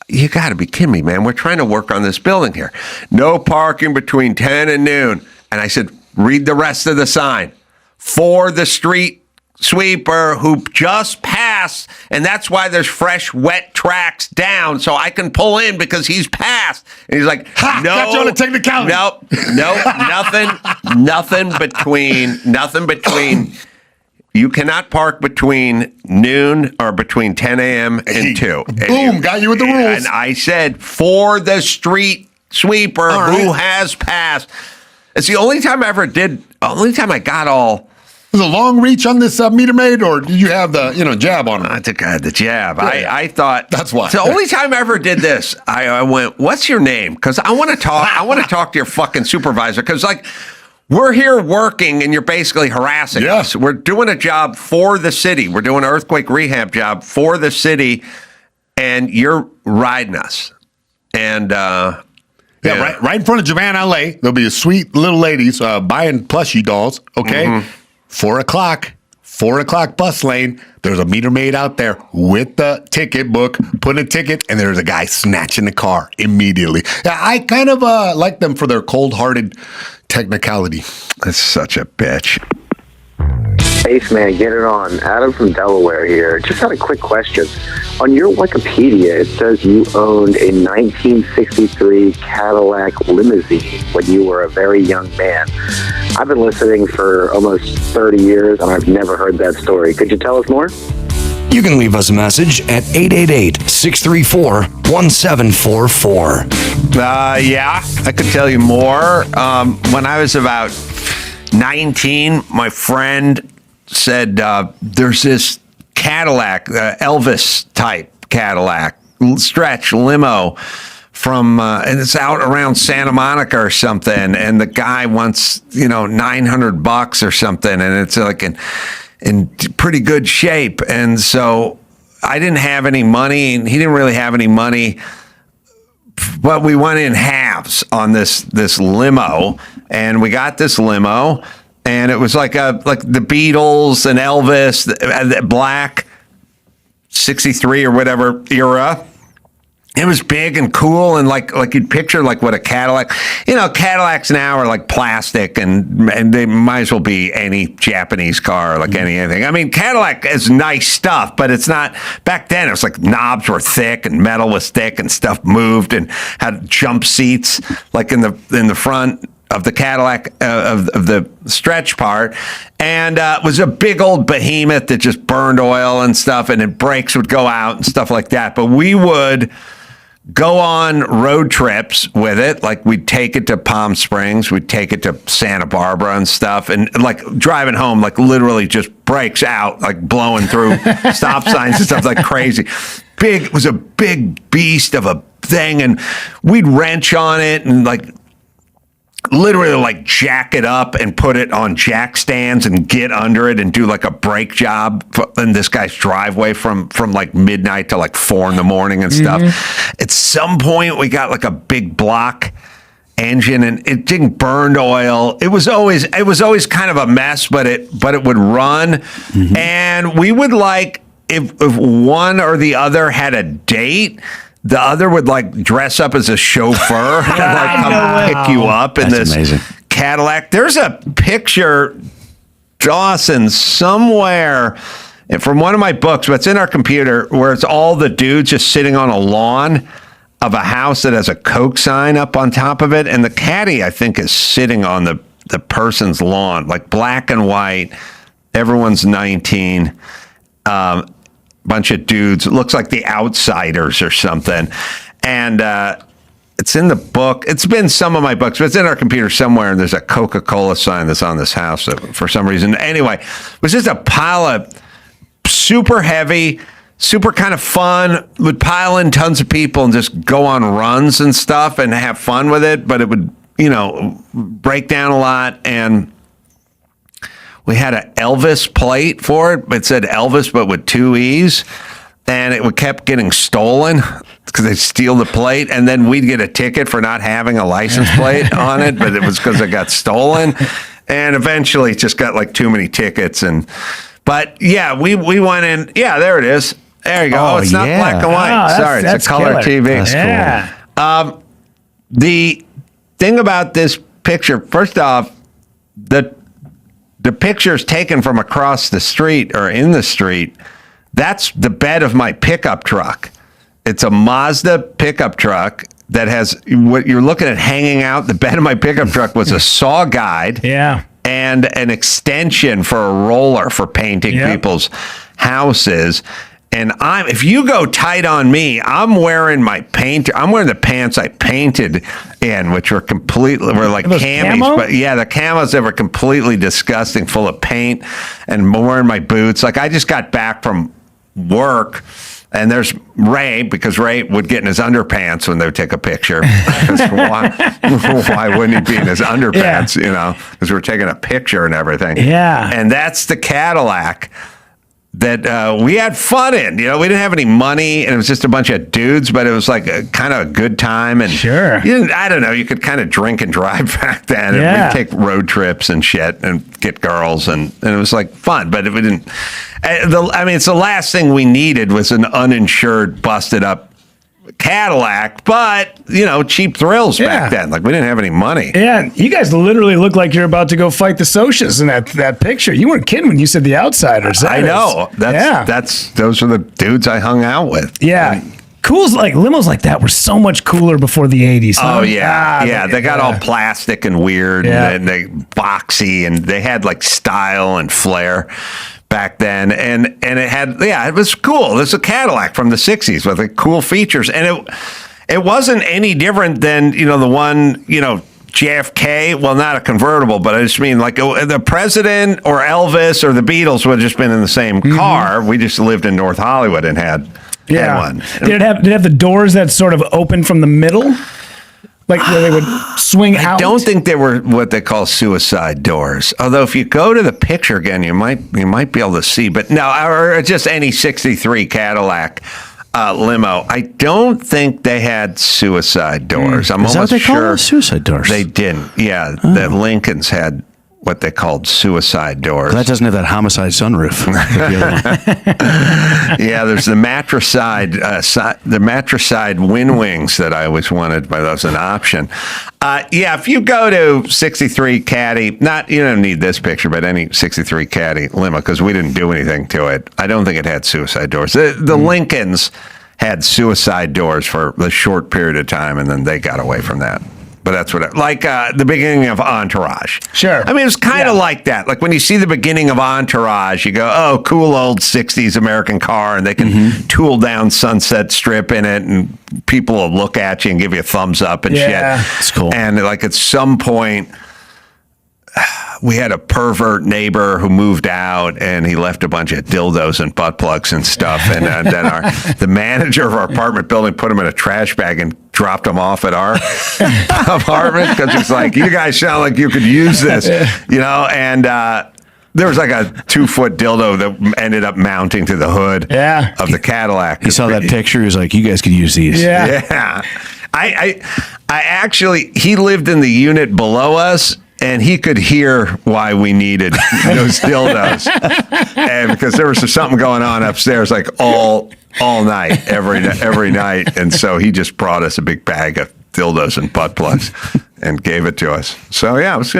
you got to be kidding me, man. We're trying to work on this building here. No parking between 10 and noon. And I said, read the rest of the sign. For the street sweeper who just passed, and that's why there's fresh, wet tracks down, so I can pull in because he's passed. And he's like, no. Got you on a technicality. Nothing between. You cannot park between noon or between 10 a.m. and 2. Boom, got you with the rules. And I said, for the street sweeper who has passed. It's the only time I got all. Was it a long reach on this meter maid, or did you have the jab on him? I think I had the jab. Yeah. I thought that's why. It's the only time I ever did this. I went, "What's your name?" Because I want to talk. I want to talk to your fucking supervisor. Because we're here working, and you're basically harassing us. We're doing a job for the city. We're doing an earthquake rehab job for the city, and you're riding us. And right in front of Japan, LA, there'll be a sweet little ladies buying plushie dolls. Okay. Mm-hmm. 4 o'clock bus lane. There's a meter maid out there with the ticket book, putting a ticket, and there's a guy snatching the car immediately. I kind of like them for their cold-hearted technicality. That's such a bitch. Ace man, get it on. Adam from Delaware here. Just had a quick question. On your Wikipedia, it says you owned a 1963 Cadillac limousine when you were a very young man. I've been listening for almost 30 years, and I've never heard that story. Could you tell us more? You can leave us a message at 888-634-1744. Yeah, I could tell you more. When I was about 19, my friend said there's this Cadillac, Elvis type Cadillac, stretch limo from, and it's out around Santa Monica or something. And the guy wants, $900 or something. And it's like in pretty good shape. And so I didn't have any money, and he didn't really have any money. But we went in halves on this limo, and we got this limo, and it was like the Beatles and Elvis, the black 63 or whatever era. It was big and cool, and like you'd picture what a Cadillac. Cadillacs now are like plastic, and they might as well be any Japanese car, anything. I mean, Cadillac is nice stuff, but it's not. Back then, it was like knobs were thick and metal was thick, and stuff moved and had jump seats in the front of the Cadillac of the stretch part, and it was a big old behemoth that just burned oil and stuff, and then brakes would go out and stuff like that. But we would go on road trips with it. We'd take it to Palm Springs, we'd take it to Santa Barbara and stuff, and driving home, literally just brakes out, blowing through stop signs and stuff like crazy. It was a big beast of a thing, and we'd wrench on it, and literally like jack it up and put it on jack stands and get under it and do like a brake job in this guy's driveway from like midnight to like 4 a.m. and stuff. At some point we got like a big block engine and it didn't burn oil. It was always kind of a mess, but it would run. And we would like, if one or the other had a date, the other would like dress up as a chauffeur and like come pick you up in this amazing. Cadillac. There's a picture, Dawson, somewhere from one of my books, but it's in our computer, where it's all the dudes just sitting on a lawn of a house that has a Coke sign up on top of it. And the caddy, I think, is sitting on the person's lawn, like black and white. Everyone's 19. Bunch of dudes. It looks like The Outsiders or something. And it's in the book. It's been some of my books, but it's in our computer somewhere. And there's a Coca-Cola sign that's on this house for some reason. Anyway, it was just a pile of super heavy, super kind of fun. Would pile in tons of people and just go on runs and stuff and have fun with it. But it would, break down a lot. And we had an Elvis plate for it. It said Elvis, but with 2 E's. And it kept getting stolen because they'd steal the plate. And then we'd get a ticket for not having a license plate on it. But it was because it got stolen. And eventually it just got like too many tickets. But yeah, we went in. Yeah, there it is. There you go. Oh, it's not black and white. Sorry, it's a color TV. That's cool. The thing about this picture, first off, the picture's taken from across the street or in the street. That's the bed of my pickup truck. It's a Mazda pickup truck that has what you're looking at hanging out. The bed of my pickup truck was a saw guide. And an extension for a roller for painting people's houses. And if you go tight on me, I'm wearing the pants I painted in, which were like camis, camo? but yeah, the camos that were completely disgusting, full of paint, and I'm wearing my boots. Like I just got back from work, and there's Ray, because Ray would get in his underpants when they would take a picture. Why wouldn't he be in his underpants, because we're taking a picture and everything. Yeah. And that's the Cadillac that we had fun in. We didn't have any money, and it was just a bunch of dudes, but it was like kind of a good time. And sure, I don't know, you could kind of drink and drive back then. And we'd take road trips and shit and get girls, and it was like fun. But we didn't. It's the last thing we needed was an uninsured, busted up Cadillac, but cheap thrills back then. Like we didn't have any money. Yeah, you guys literally look like you're about to go fight the socials in that picture. You weren't kidding when you said The Outsiders. I know. Those are the dudes I hung out with. Yeah. Limos like that were so much cooler before the 80s. Huh? Oh yeah. They got all plastic and weird and they boxy, and they had like style and flair back then, and it had it was cool. It was a Cadillac from the 60s with like cool features, and it wasn't any different than the one JFK. Well, not a convertible, but I just mean like the president or Elvis or the Beatles would have just been in the same car. We just lived in North Hollywood and had one. Did it have the doors that sort of open from the middle? Like where they would swing out? I don't think they were what they call suicide doors. Although if you go to the picture again, you might be able to see. But no, or just any 63 Cadillac limo. I don't think they had suicide doors. I'm almost that what they sure call suicide doors? They didn't. Yeah, the Lincolns had what they called suicide doors. That doesn't have that homicide sunroof. Yeah, there's the matricide wind wings that I always wanted, but that was an option. If you go to 63 Caddy, you don't need this picture, but any 63 Caddy limo, because we didn't do anything to it. I don't think it had suicide doors. The Lincolns had suicide doors for a short period of time, and then they got away from that. But that's what the beginning of Entourage. Sure. I mean, it was kind of like that. Like when you see the beginning of Entourage, you go, oh, cool old 60s American car, and they can tool down Sunset Strip in it, and people will look at you and give you a thumbs up and shit. It's cool. And like at some point, we had a pervert neighbor who moved out, and he left a bunch of dildos and butt plugs and stuff. And then the manager of our apartment building put him in a trash bag and dropped them off at our apartment because it's like, you guys sound like you could use this, and there was like a 2-foot dildo that ended up mounting to the hood of the Cadillac. He saw that picture. He was like, you guys could use these. Yeah. I actually, he lived in the unit below us, and he could hear why we needed those dildos. And because there was something going on upstairs, like all night, every night. And so he just brought us a big bag of dildos and butt plugs and gave it to us. So yeah, it was,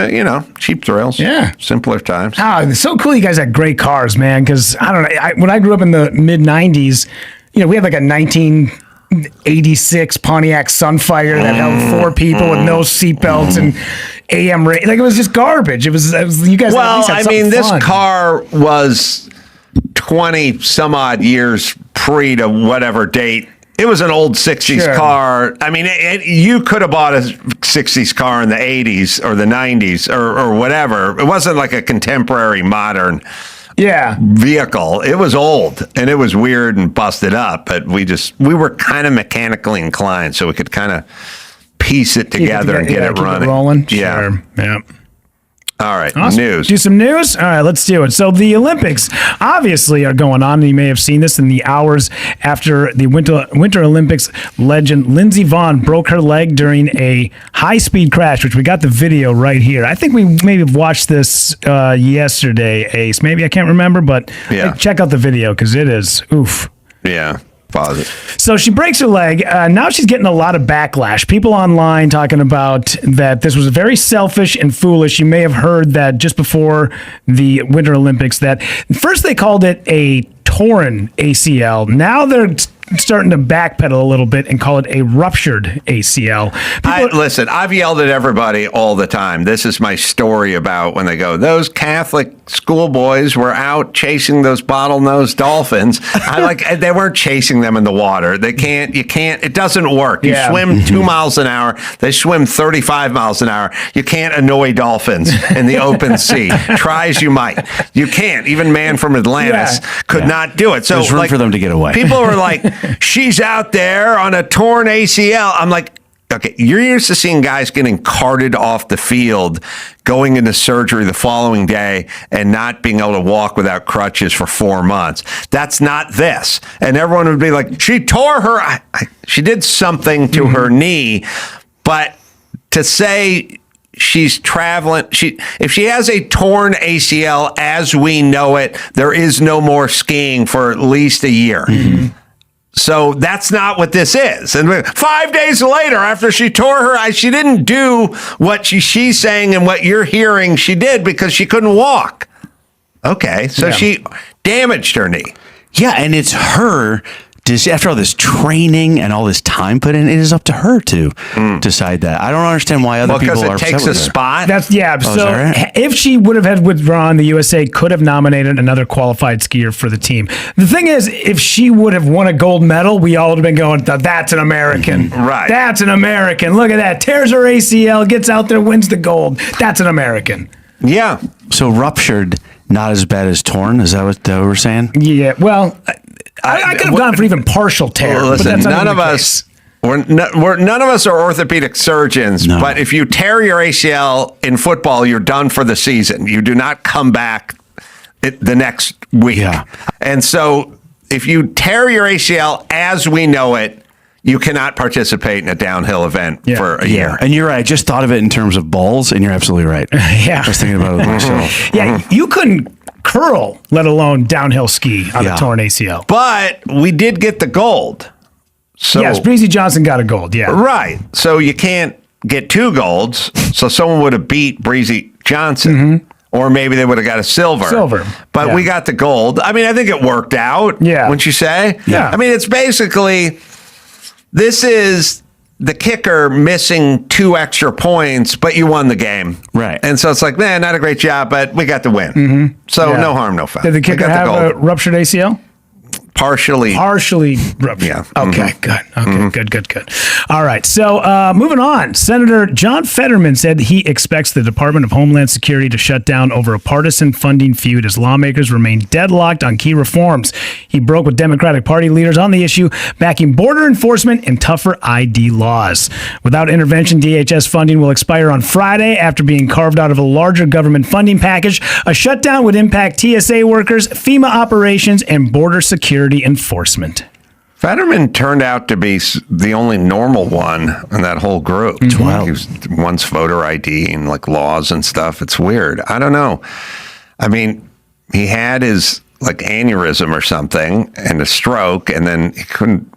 cheap thrills. Yeah. Simpler times. Oh, it's so cool you guys had great cars, man. Because I don't know, when I grew up in the mid 90s, we had like a 1986 Pontiac Sunfire that held 4 people with no seatbelts and AM radio. Like, it was just garbage. It was you guys. Well, at least had something this fun. car was 20 some odd years pre to whatever date. It was an old 60s car. I mean, you could have bought a 60s car in the 80s or the 90s or whatever. It wasn't like a contemporary modern vehicle. It was old and it was weird and busted up, but we were kind of mechanically inclined, so we could kind of piece it together and get it running. Rolling. Yeah. Sure. Yeah. All right, awesome. News. Do some news? All right, let's do it. So the Olympics obviously are going on, and you may have seen this in the hours after the Winter Olympics. Legend Lindsey Vonn broke her leg during a high-speed crash, which we got the video right here. I think we maybe watched this yesterday, Ace. Maybe, I can't remember, but check out the video because it is oof. Yeah. Pause it. So she breaks her leg. Now she's getting a lot of backlash. People online talking about that this was very selfish and foolish. You may have heard that just before the Winter Olympics that first they called it a torn ACL. Now they're starting to backpedal a little bit and call it a ruptured ACL. Listen, I've yelled at everybody all the time. This is my story about when they go, those Catholic schoolboys were out chasing those bottlenose dolphins. They weren't chasing them in the water. You can't, it doesn't work. You swim 2 miles an hour. They swim 35 miles an hour. You can't annoy dolphins in the open sea. Try as you might. You can't. Even Man from Atlantis could not do it. So there's room for them to get away. People were like, she's out there on a torn ACL. I'm like, okay, you're used to seeing guys getting carted off the field, going into surgery the following day and not being able to walk without crutches for 4 months. That's not this. And everyone would be like, she tore her, she did something to her knee, but to say she's traveling, if she has a torn ACL as we know it, there is no more skiing for at least a year. Mm-hmm. So that's not what this is. And 5 days later, after she tore her, she didn't do what she's saying and what you're hearing she did because she couldn't walk. Okay, so she damaged her knee. Yeah, and it's her. After all this training and all this time put in, it is up to her to decide that. I don't understand why other people are upset with her. Because it takes a spot? So right? If she would have had withdrawn, the USA could have nominated another qualified skier for the team. The thing is, if she would have won a gold medal, we all would have been going, that's an American. Right. That's an American. Look at that. Tears her ACL, gets out there, wins the gold. That's an American. Yeah. So ruptured, not as bad as torn? Is that what we're saying? Yeah, well... I could have gone for even partial tear. Well, listen, none of us are orthopedic surgeons, but if you tear your ACL in football, you're done for the season. You do not come back the next week. Yeah. And so if you tear your ACL as we know it, you cannot participate in a downhill event for a year. And you're right. I just thought of it in terms of balls, and you're absolutely right. I was thinking about it myself. Yeah, you couldn't curl, let alone downhill ski on a torn ACL. But we did get the gold. So, yes, Breezy Johnson got a gold, Right. So you can't get 2 golds. So someone would have beat Breezy Johnson. Or maybe they would have got a silver. But we got the gold. I mean, I think it worked out, wouldn't you say? Yeah. I mean, it's basically, this is the kicker missing 2 extra points, but you won the game. Right. And so it's like, man, not a great job, but we got the win. So no harm, no foul. Did the kicker have a ruptured ACL? partially. Yeah. Okay, good. Okay, good. All right. So moving on. Senator John Fetterman said he expects the Department of Homeland Security to shut down over a partisan funding feud as lawmakers remain deadlocked on key reforms. He broke with Democratic Party leaders on the issue, backing border enforcement and tougher ID laws. Without intervention, DHS funding will expire on Friday after being carved out of a larger government funding package. A shutdown would impact TSA workers, FEMA operations, and border security enforcement. Fetterman turned out to be the only normal one in that whole group. Wow. He wants voter ID and like laws and stuff. It's weird. I don't know. I mean, he had his like aneurysm or something and a stroke, and then he couldn't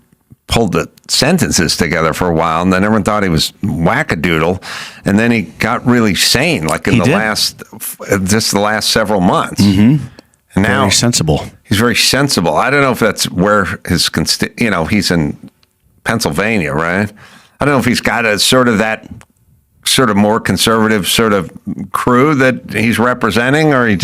pull the sentences together for a while, and then everyone thought he was wackadoodle, and then he got really sane, like in the last several months. Mm-hmm. And now very sensible. He's very sensible. I don't know if that's where his he's in Pennsylvania, right? I don't know if he's got a sort of more conservative sort of crew that he's representing, or I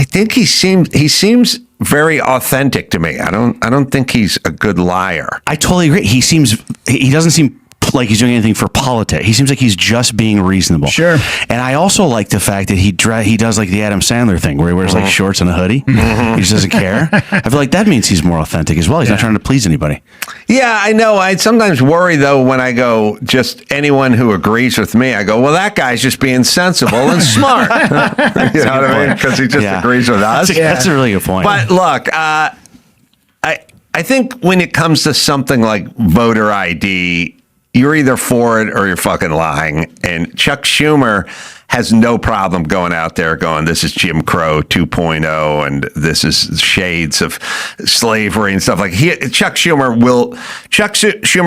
think he seems very authentic to me. I don't think he's a good liar. I totally agree. He doesn't seem like he's doing anything for politics. He seems like he's just being reasonable. Sure. And I also like the fact that he does like the Adam Sandler thing where he wears like shorts and a hoodie. Mm-hmm. He just doesn't care. I feel like that means he's more authentic as well. He's not trying to please anybody. Yeah, I know. I sometimes worry though when I go, just anyone who agrees with me, I go, well, that guy's just being sensible and smart. You know what I mean? Because he just agrees with us. That's a really good point. But look, I think when it comes to something like voter ID, you're either for it or you're fucking lying. And Chuck Schumer has no problem going out there going, this is Jim Crow 2.0 and this is shades of slavery and stuff. Like Chuck Schumer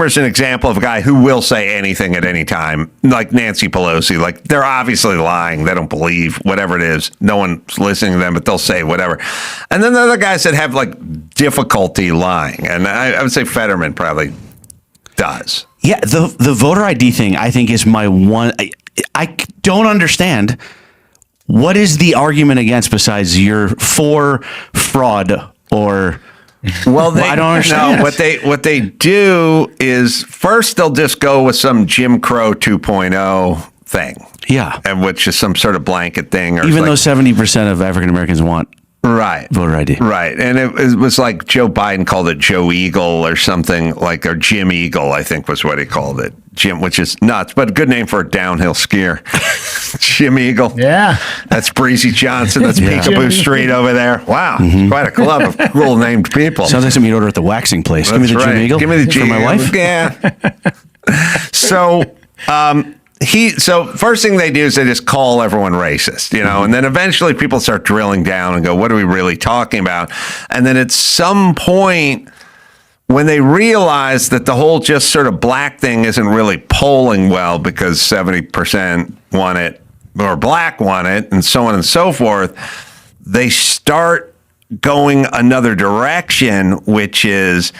is an example of a guy who will say anything at any time, like Nancy Pelosi. Like, they're obviously lying. They don't believe whatever it is. No one's listening to them, but they'll say whatever. And then the other guys that have like difficulty lying. And I would say Fetterman probably does. Yeah, the voter ID thing, I think, is my one. I don't understand. What is the argument against besides you're for fraud or? Well, I don't understand. No, what they do is first they'll just go with some Jim Crow 2.0 thing. Yeah, and which is some sort of blanket thing. Or even though 70% of African Americans want. Right. Voter ID. Right. And it was like Joe Biden called it Joe Eagle or something like, or Jim Eagle, I think was what he called it. Jim, which is nuts, but a good name for a downhill skier. Jim Eagle. Yeah. That's Breezy Johnson. That's Peekaboo Street over there. Wow. Quite a club of cool named people. Sounds like something you'd order at the waxing place. That's Give me the Jim Eagle. Give me the Jim for my wife. Yeah. So first thing they do is they just call everyone racist, and then eventually people start drilling down and go, what are we really talking about? And then at some point when they realize that the whole just sort of black thing isn't really polling well because 70% want it or black want it and so on and so forth, they start going another direction, which is,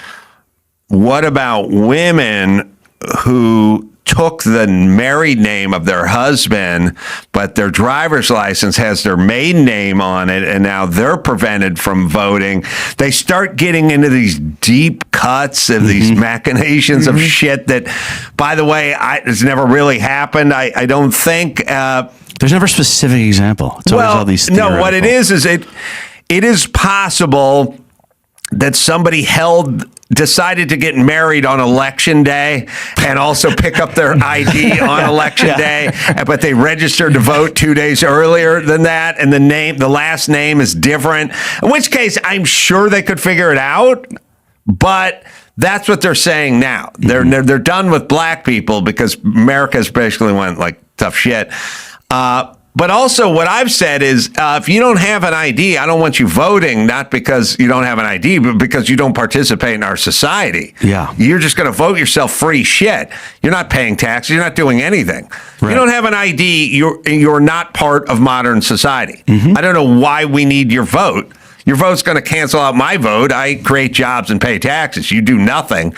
what about women who took the married name of their husband, but their driver's license has their maiden name on it, and now they're prevented from voting? They start getting into these deep cuts of these machinations of shit that, by the way, it's never really happened. I don't think. There's never a specific example. It's always all these theoretical. No, what it is it is possible that somebody decided to get married on election day and also pick up their ID on election day, but they registered to vote 2 days earlier than that, and the last name is different, in which case I'm sure they could figure it out, but that's what they're saying now. They're done with black people because America's basically went like tough shit. But also what I've said is, if you don't have an ID, I don't want you voting, not because you don't have an ID, but because you don't participate in our society. Yeah. You're just going to vote yourself free shit. You're not paying taxes. You're not doing anything. Right. You don't have an ID, you're not part of modern society. I don't know why we need your vote. Your vote's going to cancel out my vote. I create jobs and pay taxes. You do nothing.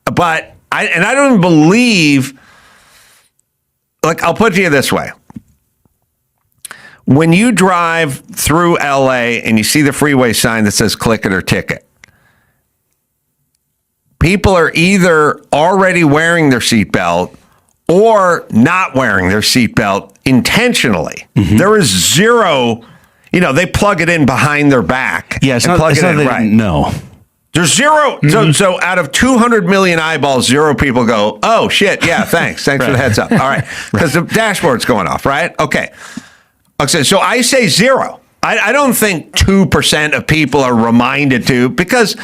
But I don't even believe, like, I'll put it to you this way. When you drive through LA and you see the freeway sign that says click it or ticket, people are either already wearing their seatbelt or not wearing their seatbelt intentionally. There is zero, they plug it in behind their back. Yeah, it's not, plug it in, right. No. There's zero. So out of 200 million eyeballs, 0 people go, oh, shit. Yeah, thanks. Thanks for the heads up. All right. Because the dashboard's going off, right? Okay. So I say 0. I don't think 2% of people are reminded to, because,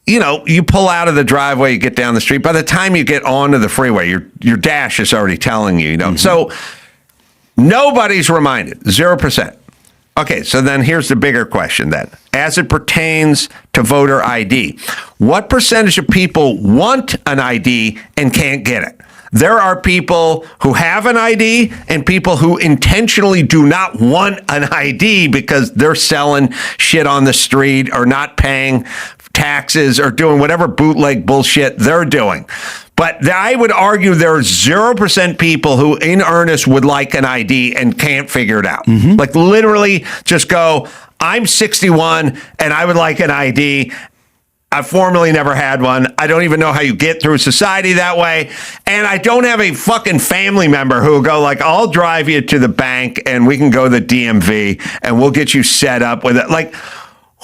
you pull out of the driveway, you get down the street. By the time you get onto the freeway, your dash is already telling you, So nobody's reminded. 0%. Okay, so then here's the bigger question then. As it pertains to voter ID, what percentage of people want an ID and can't get it? There are people who have an ID and people who intentionally do not want an ID because they're selling shit on the street or not paying taxes or doing whatever bootleg bullshit they're doing. But I would argue there are 0% people who in earnest would like an ID and can't figure it out. Like literally just go, I'm 61 and I would like an ID. I've formerly never had one. I don't even know how you get through society that way. And I don't have a fucking family member who will go like, I'll drive you to the bank and we can go to the DMV and we'll get you set up with it. Like,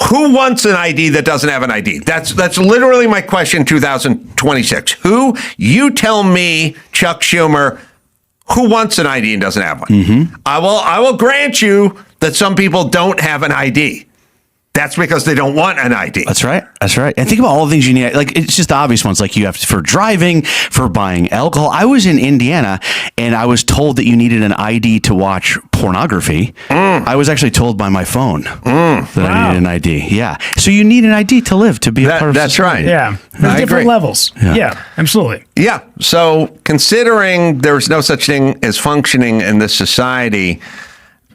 who wants an ID that doesn't have an ID? That's literally my question 2026. Who, you tell me, Chuck Schumer, who wants an ID and doesn't have one? I will grant you that some people don't have an ID. That's because they don't want an ID. That's right. And think about all the things you need. Like, it's just the obvious ones. Like, you have for driving, for buying alcohol. I was in Indiana and I was told that you needed an ID to watch pornography. I was actually told by my phone that I needed an ID. Yeah. So you need an ID to live, to be a part of That's society. right. Yeah. There's different levels. Yeah, absolutely. Yeah. So considering there's no such thing as functioning in this society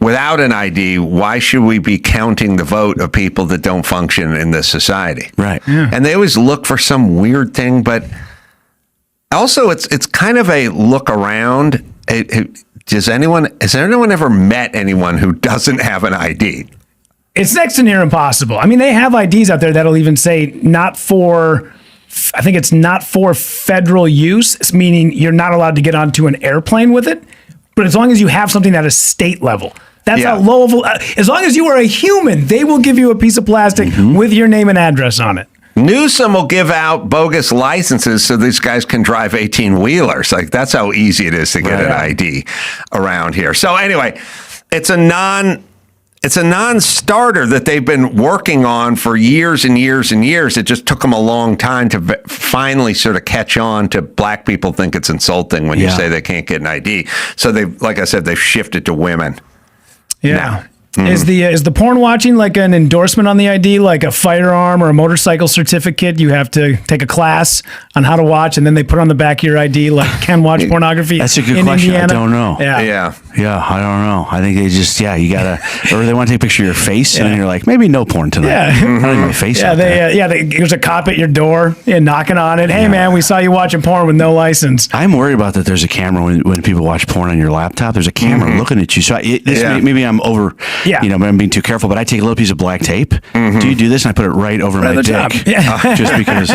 without an ID, why should we be counting the vote of people that don't function in this society? Right. Yeah. And they always look for some weird thing, but also it's kind of a look around. Has anyone ever met anyone who doesn't have an ID? It's next to near impossible. I mean, they have IDs out there that'll even say not for federal use, meaning you're not allowed to get onto an airplane with it. But as long as you have something that is state level, that's how low of as long as you are a human, they will give you a piece of plastic with your name and address on it. Newsom will give out bogus licenses so these guys can drive 18-wheelers. Like, that's how easy it is to get an ID around here. So anyway, it's a non-starter that they've been working on for years and years and years. It just took them a long time to finally sort of catch on to black people think it's insulting when you say they can't get an ID. So like I said, they've shifted to women. Yeah. Is the porn watching like an endorsement on the ID, like a firearm or a motorcycle certificate? You have to take a class on how to watch, and then they put on the back of your ID like can watch pornography. That's a good in question. Indiana? I don't know. Yeah. I don't know. I think they just you gotta, or they want to take a picture of your face, and then you're like, maybe no porn tonight. Yeah. I don't need my face. out there. There's a cop at your door and knocking on it. Hey man, we saw you watching porn with no license. I'm worried about that. There's a camera when people watch porn on your laptop. There's a camera looking at you. So maybe I'm over. Yeah. But I'm being too careful. But I take a little piece of black tape. Do you do this? And I put it right over my dick, just because.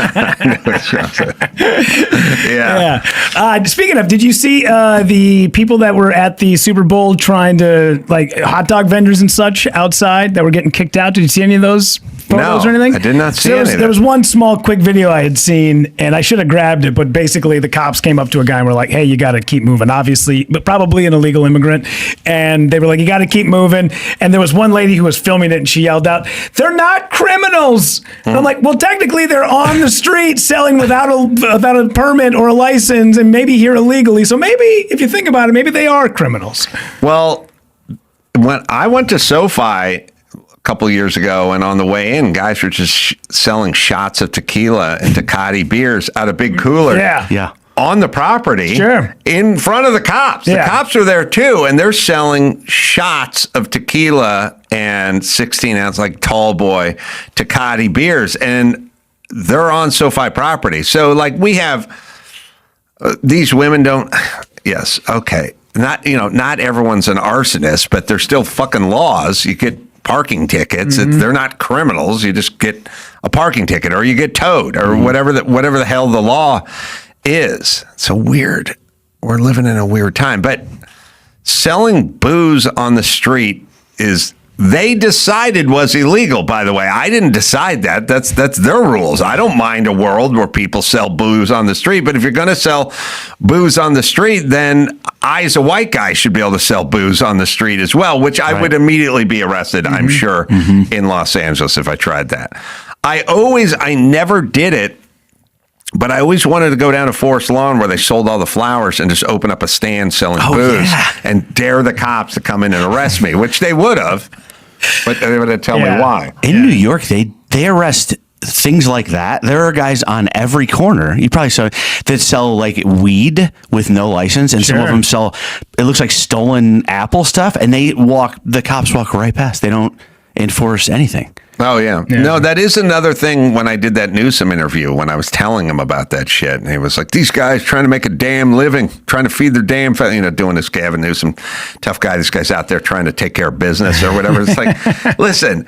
Speaking of, did you see the people that were at the Super Bowl trying to, like, hot dog vendors and such outside that were getting kicked out? Did you see any of those photos or anything? I did not see any. There was one small quick video I had seen, and I should have grabbed it, but basically the cops came up to a guy and were like, hey, you got to keep moving. Obviously, but probably an illegal immigrant. And they were like, you got to keep moving. And there was one lady who was filming it, and she yelled out, they're not criminals. And I'm like, well, technically they're on the street selling without a permit or a license, and maybe here illegally. So maybe, if you think about it, maybe they are criminals. Well, when I went to SoFi a couple of years ago, and on the way in, guys were just selling shots of tequila and Tecate beers out of big coolers. Yeah. On the property, Sure. in front of the cops. The Yeah. cops are there too, and they're selling shots of tequila and 16-ounce, like tall boy, Tecate beers, and they're on SoFi property. So, like, we have these women don't. Yes, okay. Not everyone's an arsonist, but there's still fucking laws. You get parking tickets. They're not criminals. You just get a parking ticket or you get towed or whatever the hell the law is. So weird. We're living in a weird time. But selling booze on the street they decided was illegal, by the way. I didn't decide that. That's their rules. I don't mind a world where people sell booze on the street, but if you're going to sell booze on the street, then I, as a white guy, should be able to sell booze on the street as well, which I would immediately be arrested, I'm sure, in Los Angeles if I tried that. I never did it, but I always wanted to go down to Forest Lawn where they sold all the flowers and just open up a stand selling booze and dare the cops to come in and arrest me, which they would have. But they would tell me why. In New York, they arrest things like that. There are guys on every corner. You probably saw that sell like weed with no license, and some of them sell. It looks like stolen Apple stuff, and the cops walk right past. They don't enforce anything. Oh, yeah. No, that is another thing when I did that Newsom interview, when I was telling him about that shit. And he was like, these guys trying to make a damn living, trying to feed their damn, doing this Gavin Newsom, tough guy. This guy's out there trying to take care of business or whatever. It's like, listen,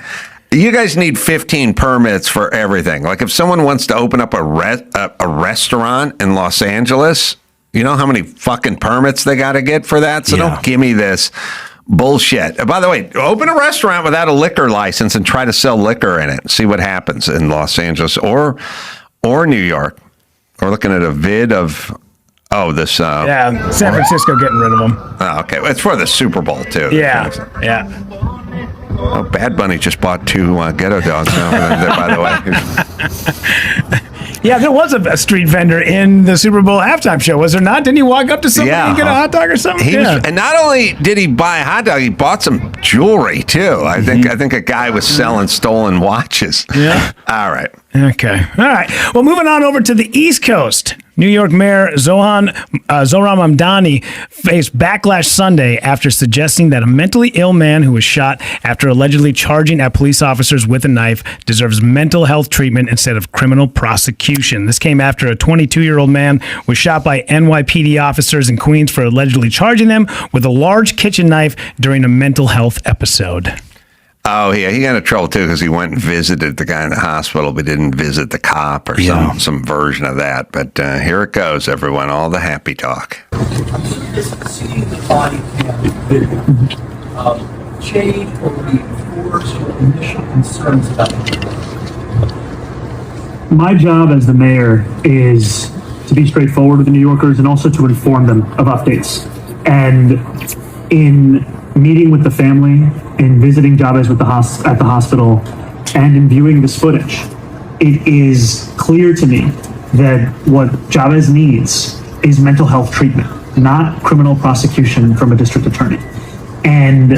you guys need 15 permits for everything. Like if someone wants to open up a restaurant in Los Angeles, you know how many fucking permits they got to get for that? So don't give me this bullshit. By the way, open a restaurant without a liquor license and try to sell liquor in it. See what happens in Los Angeles or New York. We're looking at a vid of San Francisco getting rid of them. Oh, okay. It's for the Super Bowl too. Yeah. Oh, Bad Bunny just bought 2 ghetto dogs there, by the way. Yeah, there was a street vendor in the Super Bowl halftime show, was there not? Didn't he walk up to somebody and get a hot dog or something? And not only did he buy a hot dog, he bought some jewelry too. I think a guy was selling stolen watches. Yeah. All right. Okay. All right. Well, moving on over to the East Coast. New York Mayor Zohran Mamdani faced backlash Sunday after suggesting that a mentally ill man who was shot after allegedly charging at police officers with a knife deserves mental health treatment instead of criminal prosecution. This came after a 22-year-old man was shot by NYPD officers in Queens for allegedly charging them with a large kitchen knife during a mental health episode. Oh, yeah, he got into trouble, too, because he went and visited the guy in the hospital, but didn't visit the cop or some version of that. But here it goes, everyone, all the happy talk. Seeing the body change or reinforce your initial concerns about it? My job as the mayor is to be straightforward with the New Yorkers and also to inform them of updates. And in meeting with the family, in visiting Jabez at the hospital, and in viewing this footage, it is clear to me that what Jabez needs is mental health treatment, not criminal prosecution from a district attorney. And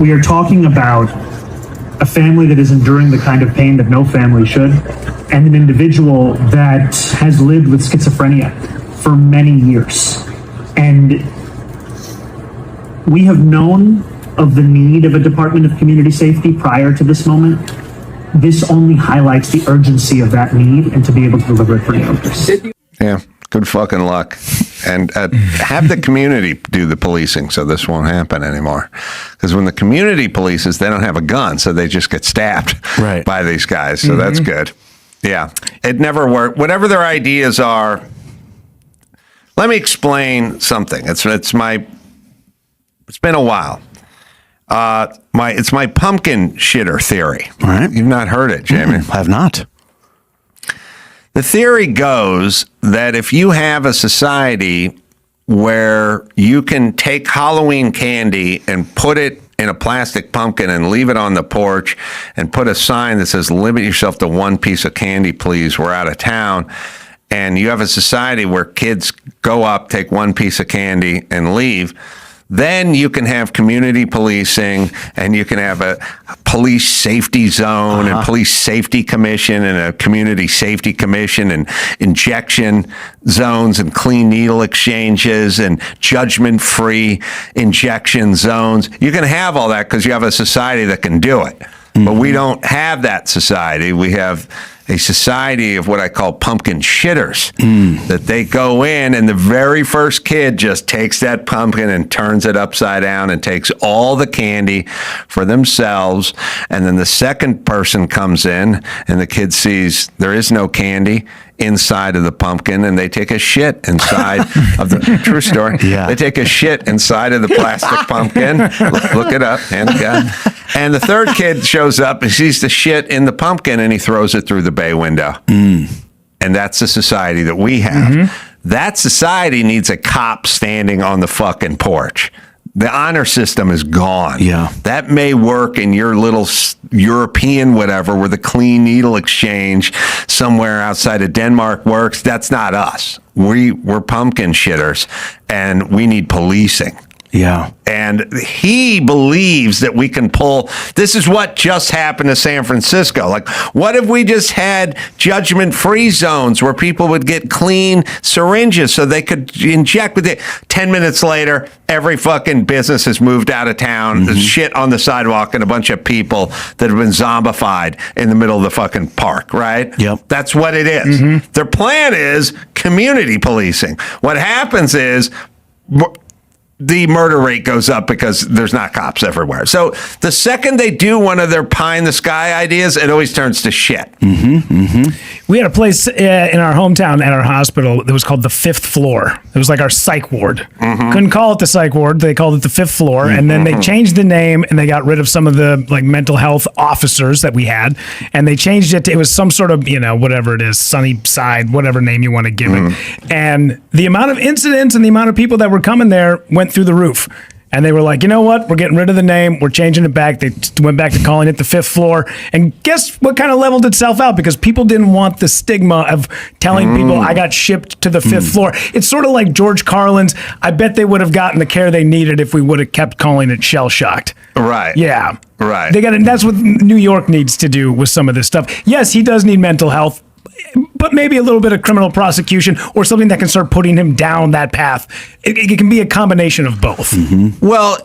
we are talking about a family that is enduring the kind of pain that no family should, and an individual that has lived with schizophrenia for many years. And we have known of the need of a Department of Community Safety prior to this moment. This only highlights the urgency of that need and to be able to deliver it for New Yorkers. Yeah, good fucking luck. And have the community do the policing so this won't happen anymore. Because when the community polices, they don't have a gun, so they just get stabbed by these guys. So that's good. Yeah, it never worked. Whatever their ideas are, let me explain something. It's been a while. It's my pumpkin shitter theory. All right. You've not heard it, Jamie. I have not. The theory goes that if you have a society where you can take Halloween candy and put it in a plastic pumpkin and leave it on the porch and put a sign that says, limit yourself to 1 piece of candy, please, we're out of town. And you have a society where kids go up, take 1 piece of candy and leave. Then you can have community policing, and you can have a police safety zone and police safety commission and a community safety commission and injection zones and clean needle exchanges and judgment-free injection zones. You can have all that because you have a society that can do it. But we don't have that society. We have a society of what I call pumpkin shitters, that they go in and the very first kid just takes that pumpkin and turns it upside down and takes all the candy for themselves. And then the second person comes in and the kid sees there is no candy inside of the pumpkin, and they take a shit inside of the true story. Yeah. They take a shit inside of the plastic pumpkin. Look it up, hand it down. And the third kid shows up and sees the shit in the pumpkin, and he throws it through the bay window. And that's the society that we have. That society needs a cop standing on the fucking porch. The honor system is gone. Yeah. That may work in your little European whatever, where the clean needle exchange somewhere outside of Denmark works. That's not us. We're pumpkin shitters, and we need policing. Yeah. And he believes that we can pull. This is what just happened to San Francisco. Like, what if we just had judgment-free zones where people would get clean syringes so they could inject with it? 10 minutes later, every fucking business has moved out of town. There's shit on the sidewalk and a bunch of people that have been zombified in the middle of the fucking park, right? Yep. That's what it is. Their plan is community policing. What happens is the murder rate goes up because there's not cops everywhere. So the second they do one of their pie in the sky ideas, it always turns to shit. We had a place in our hometown at our hospital that was called the Fifth Floor. It was like our psych ward. Couldn't call it the psych ward. They called it the Fifth Floor. And then they changed the name, and they got rid of some of the like mental health officers that we had. And they changed it to, it was some sort of, whatever it is, sunny side, whatever name you want to give it. And the amount of incidents and the amount of people that were coming there went through the roof. And they were like, you know what? We're getting rid of the name. We're changing it back. They went back to calling it the Fifth Floor. And guess what kind of leveled itself out? Because people didn't want the stigma of telling people I got shipped to the Fifth Floor. It's sort of like George Carlin's. I bet they would have gotten the care they needed if we would have kept calling it Shell Shocked. Right. Yeah. Right. That's what New York needs to do with some of this stuff. Yes, he does need mental health, but maybe a little bit of criminal prosecution or something that can start putting him down that path. It can be a combination of both. Well,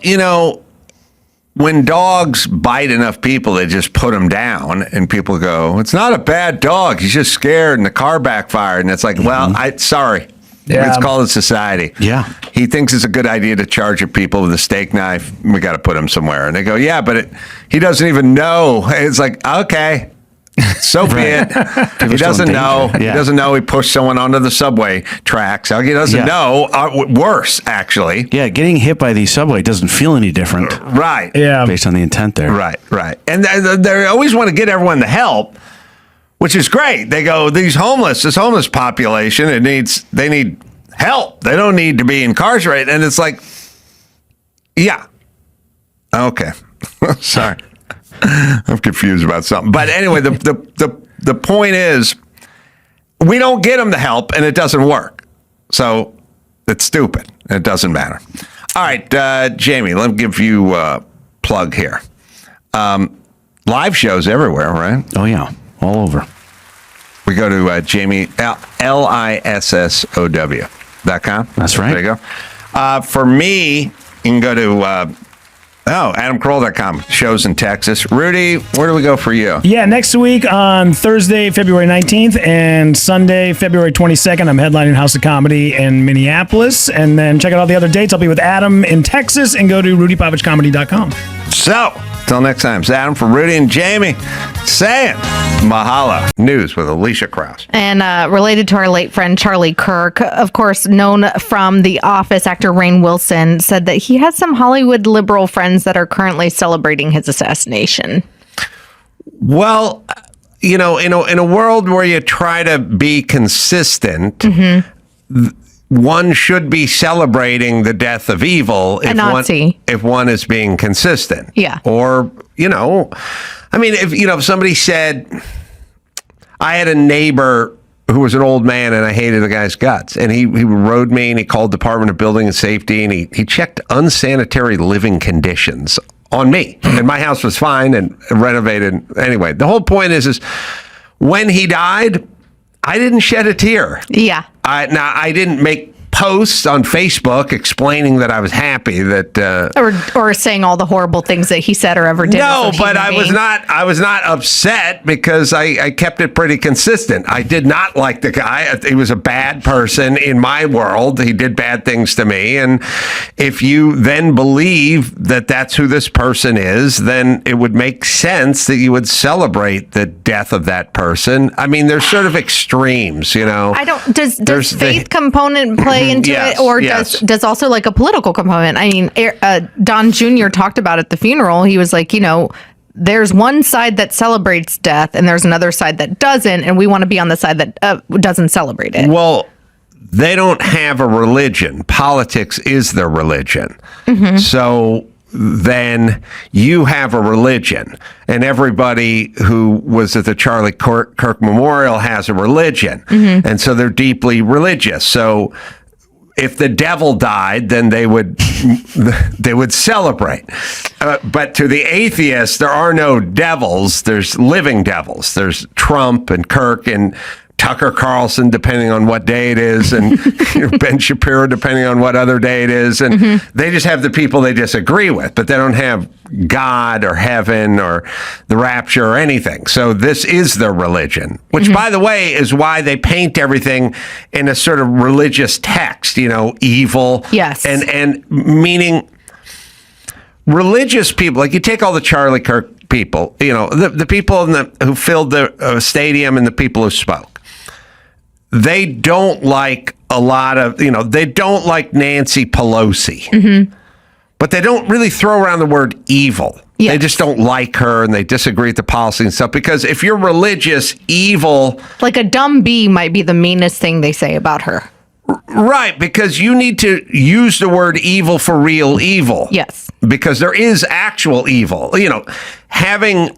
when dogs bite enough people, they just put them down, and people go, it's not a bad dog. He's just scared, and the car backfired. And it's like, well, sorry. Yeah. It's called a society. Yeah. He thinks it's a good idea to charge at people with a steak knife. We got to put him somewhere. And they go, yeah, but he doesn't even know. It's like, okay. So be it. He doesn't know. Yeah. He doesn't know he pushed someone onto the subway tracks. He doesn't know. Worse, actually. Yeah, getting hit by the subway doesn't feel any different. Right. Yeah. Based on the intent there. Right. And they always want to get everyone the help, which is great. They go, this homeless population, they need help. They don't need to be incarcerated. And it's like, yeah. Okay. Sorry. I'm confused about something. But anyway, the point is, we don't get them the help, and it doesn't work. So it's stupid. It doesn't matter. All right, Jamie, let me give you a plug here. Live shows everywhere, right? Oh, yeah. All over. We go to Jamie, LISSOW.com. That's right. There you go. For me, you can go to adamcarolla.com. Shows in Texas. Rudy, where do we go for you? Yeah, next week on Thursday, February 19th, and Sunday, February 22nd, I'm headlining House of Comedy in Minneapolis. And then check out all the other dates. I'll be with Adam in Texas, and go to rudypavichcomedy.com. So, till next time, it's Adam for Rudy and Jamie saying mahalo. News with Alicia Krause. And related to our late friend Charlie Kirk, of course, known from The Office, actor Rainn Wilson said that he has some Hollywood liberal friends that are currently celebrating his assassination. Well, in a world where you try to be consistent, one should be celebrating the death of evil if one is being consistent. Yeah. Or, if somebody said, I had a neighbor who was an old man and I hated the guy's guts, and he rode me and he called Department of Building and Safety and he checked unsanitary living conditions on me, and my house was fine and renovated. Anyway, the whole point is when he died, I didn't shed a tear. Yeah. I didn't make posts on Facebook explaining that I was happy that or saying all the horrible things that he said or ever did. No, but I was not upset because I kept it pretty consistent. I did not like the guy. He was a bad person in my world. He did bad things to me. And if you then believe that that's who this person is, then it would make sense that you would celebrate the death of that person. I mean, there's sort of extremes, you know. Does faith component play into it, or does also like a political component? I mean, Don Jr. talked about at the funeral. He was like, you know, there's one side that celebrates death and there's another side that doesn't, and we want to be on the side that doesn't celebrate it. Well, they don't have a religion. Politics is their religion. So then you have a religion, and everybody who was at the Charlie Kirk Memorial has a religion, and so they're deeply religious. So if the devil died, then they would celebrate. But to the atheists, there are no devils. There's living devils. There's Trump and Kirk and Tucker Carlson, depending on what day it is, and Ben Shapiro, depending on what other day it is. And they just have the people they disagree with, but they don't have God or heaven or the rapture or anything. So this is their religion, which, by the way, is why they paint everything in a sort of religious text, you know, evil. Yes. And meaning religious people, like you take all the Charlie Kirk people, you know, the people who filled the stadium and the people who spoke. They don't like a lot of, you know, they don't like Nancy Pelosi, but they don't really throw around the word evil. Yes. They just don't like her and they disagree with the policy and stuff, because if you're religious, evil. Like a dumb bee might be the meanest thing they say about her. Right, because you need to use the word evil for real evil. Yes. Because there is actual evil. You know, having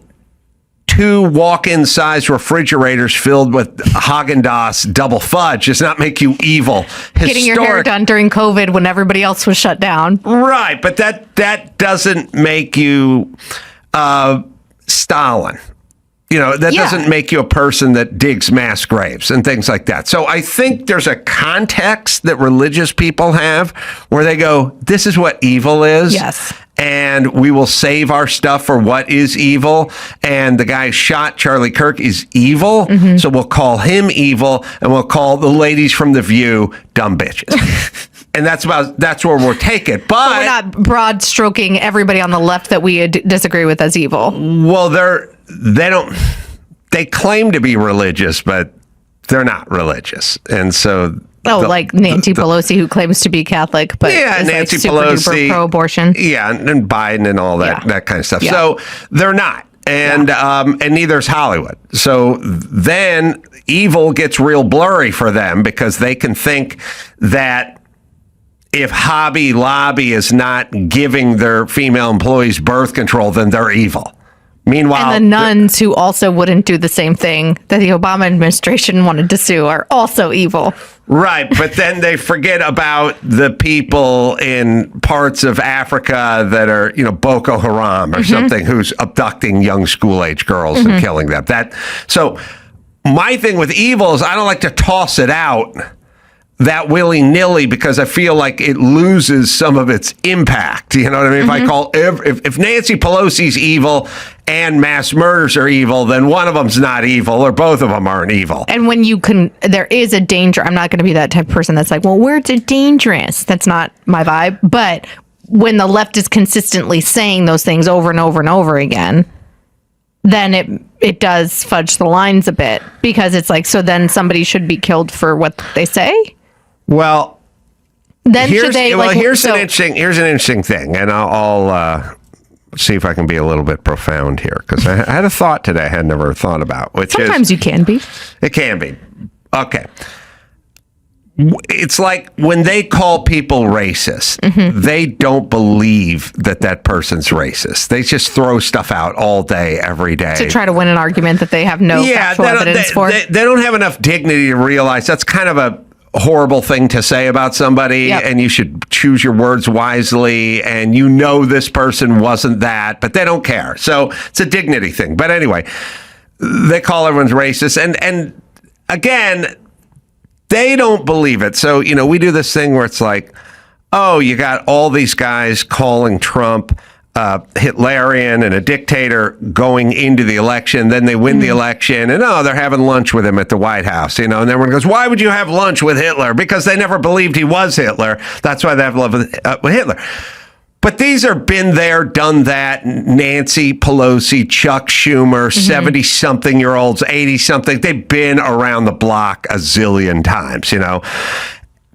2 walk-in size refrigerators filled with Haagen-Dazs double fudge does not make you evil. Getting your hair done during COVID when everybody else was shut down. Right, but that doesn't make you Stalin. You know, that doesn't make you a person that digs mass graves and things like that. So I think there's a context that religious people have where they go, this is what evil is. Yes. And we will save our stuff for what is evil. And the guy who shot Charlie Kirk is evil. So we'll call him evil, and we'll call the ladies from The View dumb bitches. And that's where we'll take it. But we're not broad stroking everybody on the left that we disagree with as evil. Well, they claim to be religious, but they're not religious. And so like Nancy Pelosi, who claims to be Catholic, but is Nancy like super Pelosi, duper pro-abortion. Yeah, and Biden and all that kind of stuff. Yeah. So they're not. And neither is Hollywood. So then evil gets real blurry for them, because they can think that if Hobby Lobby is not giving their female employees birth control, then they're evil. Meanwhile, and the nuns who also wouldn't do the same thing that the Obama administration wanted to sue are also evil. Right, but then they forget about the people in parts of Africa that are, you know, Boko Haram or something, who's abducting young school-age girls and killing them. So my thing with evil is I don't like to toss it out that willy-nilly, because I feel like it loses some of its impact. You know what I mean? If I call if Nancy Pelosi's evil and mass murders are evil, then one of them's not evil, or both of them aren't evil. And when there is a danger. I'm not going to be that type of person that's like, well, where's it dangerous? That's not my vibe. But when the left is consistently saying those things over and over and over again, then it does fudge the lines a bit, because it's like, so then somebody should be killed for what they say. Well, then here's an interesting thing, and I'll see if I can be a little bit profound here, because I had a thought today I had never thought about, which sometimes you can be. It can be. Okay. It's like when they call people racist, they don't believe that person's racist. They just throw stuff out all day, every day. To try to win an argument that they have no factual evidence for. They don't have enough dignity to realize that's kind of a horrible thing to say about somebody, and you should choose your words wisely, and you know this person wasn't that, but they don't care. So it's a dignity thing. But anyway, they call everyone's racist. And again, They don't believe it. So, we do this thing where it's like, oh, you got all these guys calling Trump Hitlerian and a dictator going into the election. Then they win the election and, they're having lunch with him at the White House, and everyone goes, why would you have lunch with Hitler? Because they never believed he was Hitler. That's why they have love with Hitler. But these are been there, done that. Nancy Pelosi, Chuck Schumer, 70-something-year-olds, 80-something. They've been around the block a zillion times,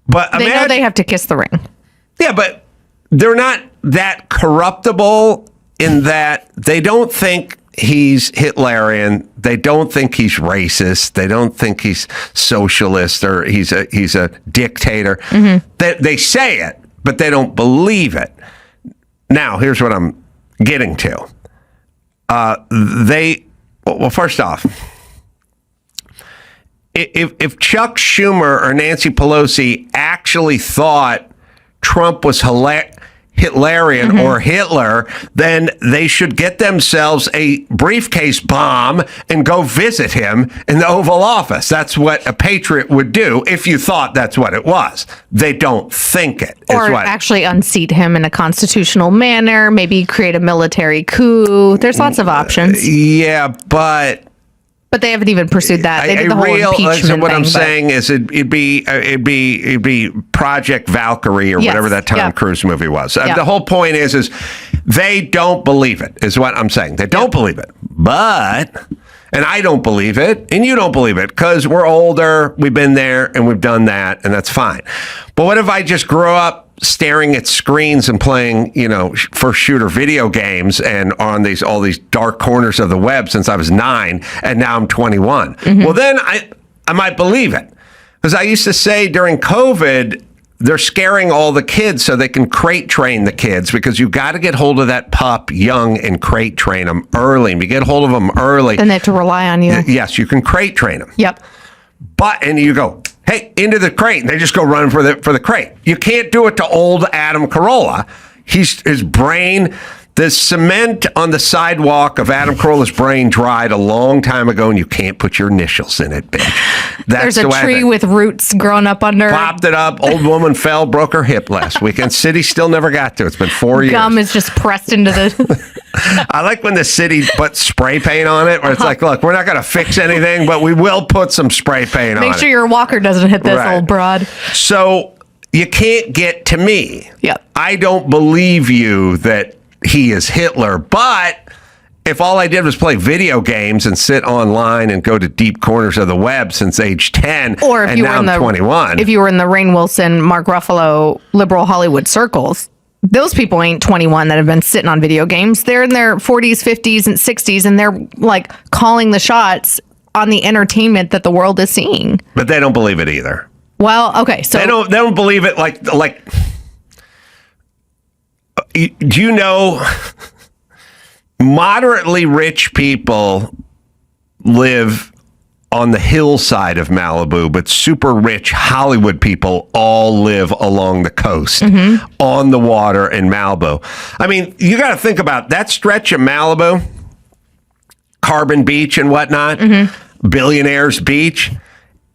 But they know they have to kiss the ring. Yeah, but they're not that corruptible in that they don't think he's Hitlerian. They don't think he's racist. They don't think he's socialist or he's a dictator. They say it, but they don't believe it. Now, here's what I'm getting to. Well, first off, if Chuck Schumer or Nancy Pelosi actually thought Trump was Hitlerian or Hitler, then they should get themselves a briefcase bomb and go visit him in the Oval Office. That's what a patriot would do if you thought that's what it was. They don't think it. Or actually unseat him in a constitutional manner, maybe create a military coup. There's lots of options. Yeah, but they haven't even pursued that. They did the whole impeachment so what thing, I'm saying is it'd be Project Valkyrie or whatever that Tom Cruise movie was. The whole point is they don't believe it, is what I'm saying. They don't believe it. And I don't believe it, and you don't believe it, because we're older, we've been there, and we've done that, and that's fine. But what if I just grew up staring at screens and playing, first shooter video games and on all these dark corners of the web since I was 9, and now I'm 21? Well, then I might believe it. Because I used to say during COVID, they're scaring all the kids so they can crate train the kids, because you got to get hold of that pup young and crate train them early. And you get hold of them early, then they have to rely on you. Yes, you can crate train them. Yep. And you go, hey, into the crate. And they just go running for the crate. You can't do it to old Adam Carolla. His brain, the cement on the sidewalk of Adam Carolla's brain dried a long time ago, and you can't put your initials in it, bitch. There's a tree with roots growing up under. Popped it up. Old woman fell, broke her hip last weekend. City still never got to it. It's been 4 years. Gum is just pressed into the... I like when the city puts spray paint on it, where it's like, look, we're not going to fix anything, but we will put some spray paint on it. Make sure your walker doesn't hit this old broad. So you can't get to me. Yep. I don't believe you that he is Hitler, but if all I did was play video games and sit online and go to deep corners of the web since age 10, or if and you now were in I'm 21. If you were in the Rainn Wilson, Mark Ruffalo, liberal Hollywood circles, those people ain't 21 that have been sitting on video games. They're in their 40s, 50s, and 60s, and they're like calling the shots on the entertainment that the world is seeing. But they don't believe it either. Well, okay, so they don't believe it like do you know moderately rich people live on the hillside of Malibu, but super rich Hollywood people all live along the coast, on the water in Malibu. I mean, you got to think about that stretch of Malibu, Carbon Beach and whatnot, Billionaires Beach.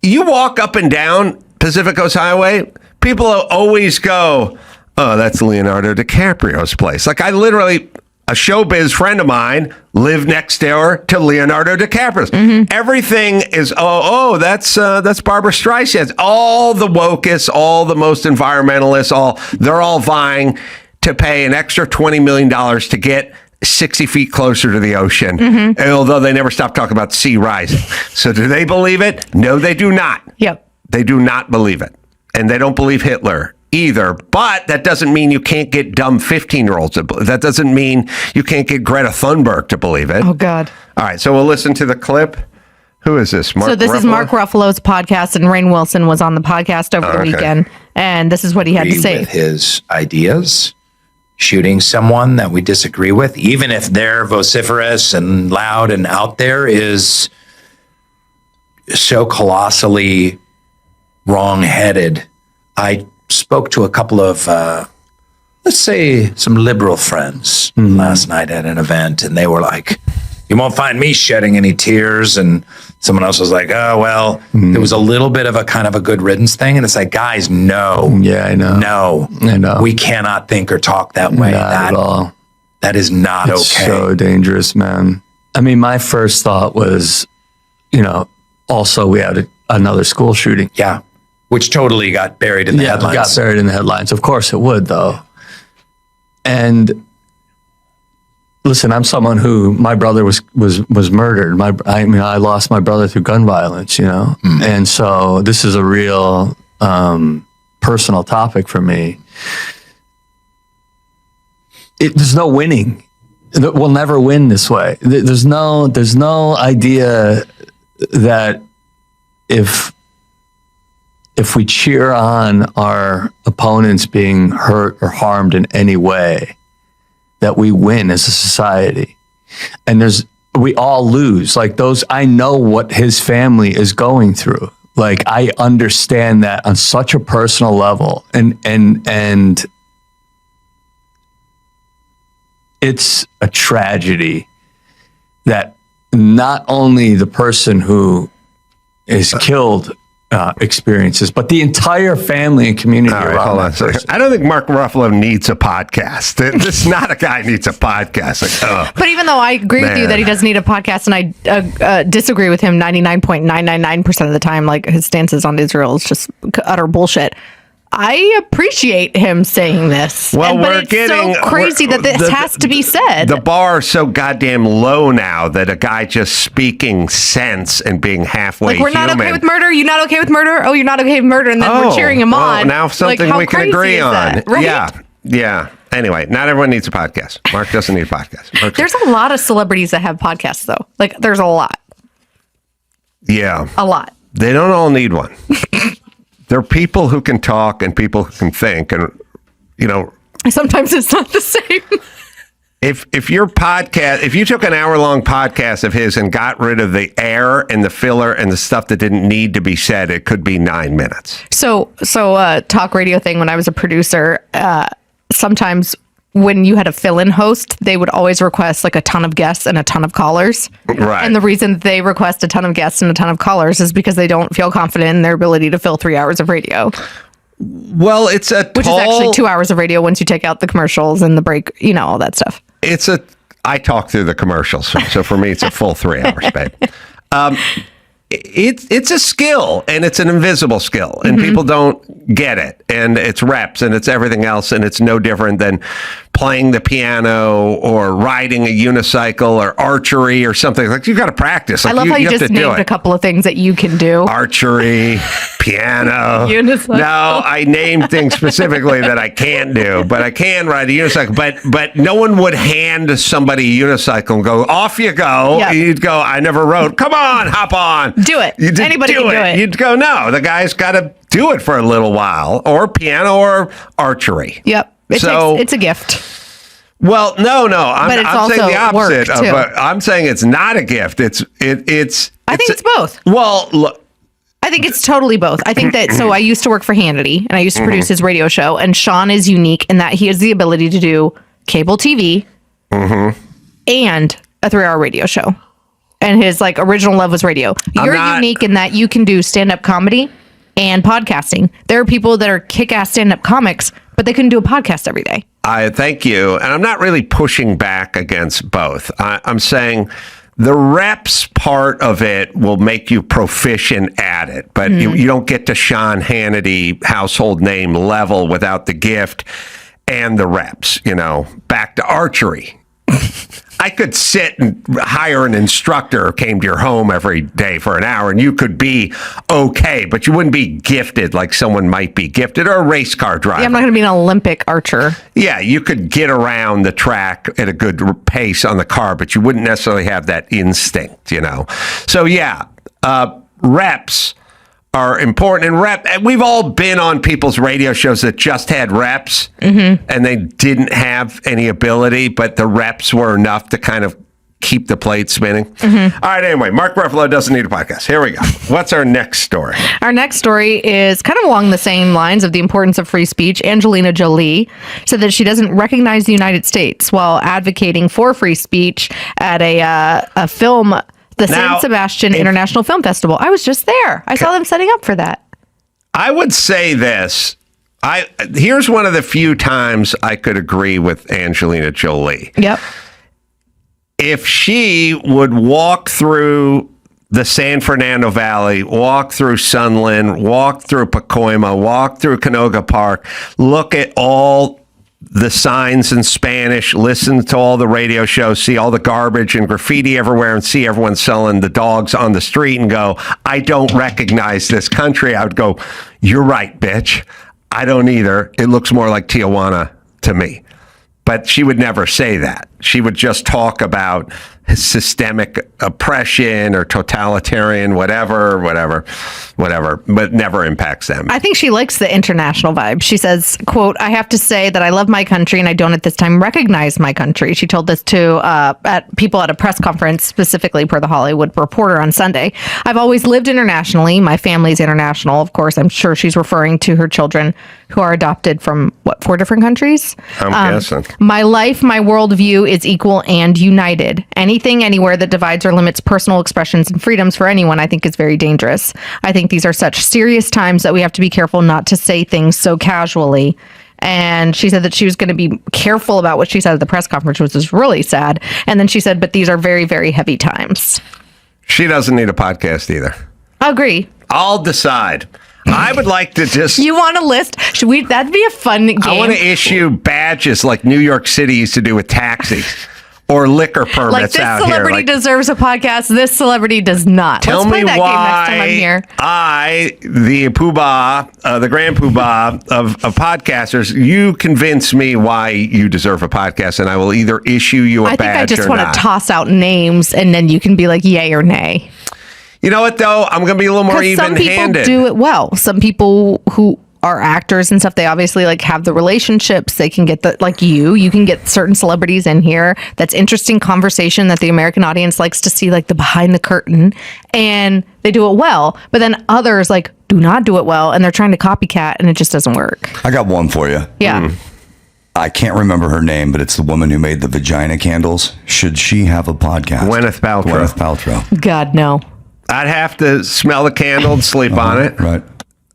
You walk up and down Pacific Coast Highway, people always go, oh, that's Leonardo DiCaprio's place. Like I literally... a showbiz friend of mine lived next door to Leonardo DiCaprio's. Everything is, that's Barbara Streisand. All the wokest, all the most environmentalists, they're all vying to pay an extra $20 million to get 60 feet closer to the ocean. And although they never stop talking about sea rising. So do they believe it? No, they do not. Yep. They do not believe it. And they don't believe Hitler either, but that doesn't mean you can't get dumb 15-year-olds to believe. That doesn't mean you can't get Greta Thunberg to believe it. Oh, God. All right, so we'll listen to the clip. Who is this? Mark So this Ruffalo? is Mark Ruffalo's podcast, and Rainn Wilson was on the podcast over the weekend, and this is what he had to say. With his ideas, shooting someone that we disagree with, even if they're vociferous and loud and out there, is so colossally wrong-headed. I spoke to a couple of, let's say, some liberal friends last night at an event, and they were like, You won't find me shedding any tears. And someone else was like, oh, well, there was a little bit of a kind of a good riddance thing. And it's like, guys, no. Yeah, I know. No. I know. We cannot think or talk that way. Not at all. That is not It's okay. so dangerous, man. I mean, my first thought was, also we had another school shooting. Yeah. Which totally got buried in the headlines. Got buried in the headlines. Of course it would, though. And listen, I'm someone who my brother was murdered. I lost my brother through gun violence, and so this is a real personal topic for me. There's no winning. We'll never win this way. There's no idea that if we cheer on our opponents being hurt or harmed in any way, that we win as a society. And we all lose. Like I know what his family is going through. Like I understand that on such a personal level. And it's a tragedy that not only the person who is killed experiences, but the entire family and community All right, around hold on that a second. person. I don't think Mark Ruffalo needs a podcast. This is not a guy who needs a podcast. Like, But even though I agree with you Man. that he doesn't need a podcast, and I disagree with him 99.999% of the time, like his stances on Israel is just utter bullshit. I appreciate him saying this. Well, but we're it's getting so crazy that this has to be said. The bar is so goddamn low now that a guy just speaking sense and being halfway like we're not human. okay with murder. You're not okay with murder. Oh, you're not okay with murder, and then we're cheering him well, on. Now something how we can crazy agree is on. that, right? Yeah. Anyway, not everyone needs a podcast. Mark doesn't need a podcast. There's a lot of celebrities that have podcasts, though. Like, there's a lot. Yeah. A lot. They don't all need one. There are people who can talk and people who can think, and Sometimes it's not the same. If your podcast, if you took an hour-long podcast of his and got rid of the air and the filler and the stuff that didn't need to be said, it could be 9 minutes. So talk radio thing, when I was a producer, sometimes when you had a fill-in host, they would always request like a ton of guests and a ton of callers. Right. And the reason they request a ton of guests and a ton of callers is because they don't feel confident in their ability to fill 3 hours of radio. Well, which is actually 2 hours of radio once you take out the commercials and the break, all that stuff. I talk through the commercials, so for me, it's a full 3 hours, babe. It's a skill, and it's an invisible skill, and people don't get it, and it's reps, and it's everything else, and it's no different than playing the piano or riding a unicycle or archery or something. Like, you've got to practice. Like, I love how you have just to do named it. a couple of things that you can do. Archery, piano. Unicycle. No, I named things specifically that I can't do, but I can ride a unicycle. But no one would hand somebody a unicycle and go, off you go. Yep. You'd go, I never rode. Come on, hop on. Do it. Anybody can do it. You'd go, no, the guy's got to do it for a little while, or piano or archery. Yep. It's a gift. Well, no. I'm But it's saying the also work, opposite. too. I'm saying it's not a gift. I think it's both. Well, look. I think it's totally both. I think that, so I used to work for Hannity, and I used to produce his radio show, and Sean is unique in that he has the ability to do cable TV and a 3-hour radio show. And his original love was radio. You're unique in that you can do stand-up comedy and podcasting. There are people that are kick-ass stand-up comics, but they couldn't do a podcast every day. I thank you. And I'm not really pushing back against both. I'm saying the reps part of it will make you proficient at it, but you don't get to Sean Hannity household name level without the gift and the reps, back to archery. I could sit and hire an instructor who came to your home every day for an hour, and you could be okay, but you wouldn't be gifted like someone might be gifted, or a race car driver. Yeah, I'm not going to be an Olympic archer. Yeah, you could get around the track at a good pace on the car, but you wouldn't necessarily have that instinct, So yeah, reps are important, and we've all been on people's radio shows that just had reps, and they didn't have any ability, but the reps were enough to kind of keep the plate spinning. All right, anyway, Mark Ruffalo doesn't need a podcast. Here we go. What's our next story? Our next story is kind of along the same lines of the importance of free speech. Angelina Jolie said that she doesn't recognize the United States while advocating for free speech at a film, the San Sebastian International Film Festival. I was just there. I saw them setting up for that. I would say this. Here's one of the few times I could agree with Angelina Jolie. Yep. If she would walk through the San Fernando Valley, walk through Sunland, walk through Pacoima, walk through Canoga Park, look at all the signs in Spanish, listen to all the radio shows, see all the garbage and graffiti everywhere, and see everyone selling the dogs on the street and go, I don't recognize this country, I would go, you're right, bitch. I don't either. It looks more like Tijuana to me. But she would never say that. She would just talk about systemic oppression or totalitarian, whatever, but never impacts them. I think she likes the international vibe. She says, quote, I have to say that I love my country and I don't at this time recognize my country. She told this to people at a press conference, specifically per the Hollywood Reporter on Sunday. I've always lived internationally. My family's international. Of course, I'm sure she's referring to her children who are adopted from, 4 different countries? I'm guessing. My life, my worldview is equal and united. Anything, anywhere that divides or limits personal expressions and freedoms for anyone, I think is very dangerous. I think these are such serious times that we have to be careful not to say things so casually. And she said that she was going to be careful about what she said at the press conference, which is really sad. And then she said, but these are very, very heavy times. She doesn't need a podcast either. I agree. I'll decide. I would like to just... You want a list? Should we? That'd be a fun game. I want to issue badges like New York City used to do with taxis or liquor permits like this out here. celebrity deserves a podcast. This celebrity does not. Tell Let's play me that why game next time I'm here. I, the poobah, the grand poobah of podcasters, you convince me why you deserve a podcast, and I will either issue you a badge or not. I think I just want to toss out names, and then you can be like, yay or nay. You know what, though? I'm going to be a little more even-handed. Some people do it well. Some people who are actors and stuff, they obviously like have the relationships. They can get you can get certain celebrities in here. That's interesting conversation that the American audience likes to see, like the behind the curtain, and they do it well. But then others like do not do it well, and they're trying to copycat, and it just doesn't work. I got one for you. Yeah. I can't remember her name, but it's the woman who made the vagina candles. Should she have a podcast? Gwyneth Paltrow. God, no. I'd have to smell the candle and sleep on it. Right.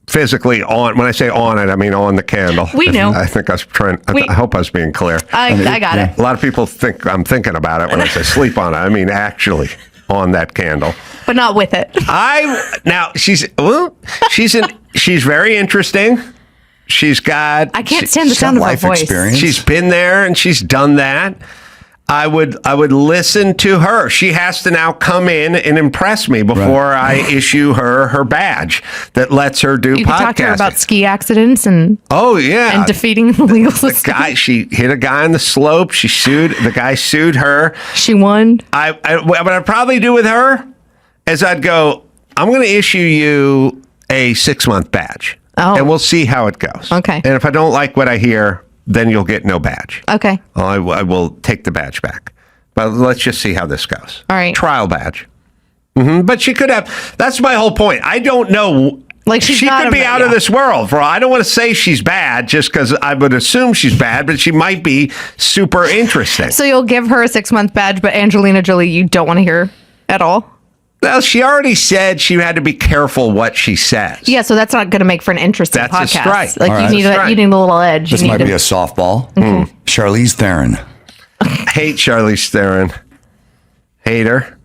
Physically on. When I say on it, I mean on the candle. We know. I think I was trying. I hope I was being clear. I got it. A lot of people think I'm thinking about it when I say sleep on it. I mean actually on that candle. But not with it. She's very interesting. She's got. I can't stand the sound of her voice. Experience. She's been there and she's done that. I would listen to her. She has to now come in and impress me before I issue her badge that lets her do podcasting. You can talk to her about ski accidents and and defeating the legal system. She hit a guy on the slope. The guy sued her. She won. What I'd probably do with her is I'd go, I'm going to issue you a 6-month badge. Oh. And we'll see how it goes. Okay. And if I don't like what I hear, then you'll get no badge. Okay. I will take the badge back. But let's just see how this goes. All right. Trial badge. But she could have. That's my whole point. I don't know. Like she could be out of this world. I don't want to say she's bad just because I would assume she's bad, but she might be super interesting. So you'll give her a 6-month badge, but Angelina Jolie, you don't want to hear at all? Well, she already said she had to be careful what she says. Yeah, so that's not going to make for an interesting podcast. That's a strike. Like you need a little edge. This might be a softball. Charlize Theron. Hate Charlize Theron. Hate her.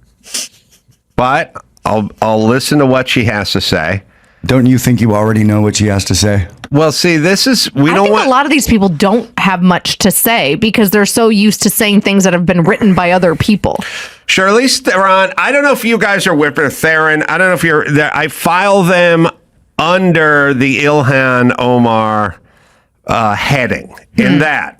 But I'll listen to what she has to say. Don't you think you already know what she has to say? Well, see, I think a lot of these people don't have much to say because they're so used to saying things that have been written by other people. Charlize Theron, I don't know if you guys are with her, Theron. I don't know if you're there. I file them under the Ilhan Omar heading in that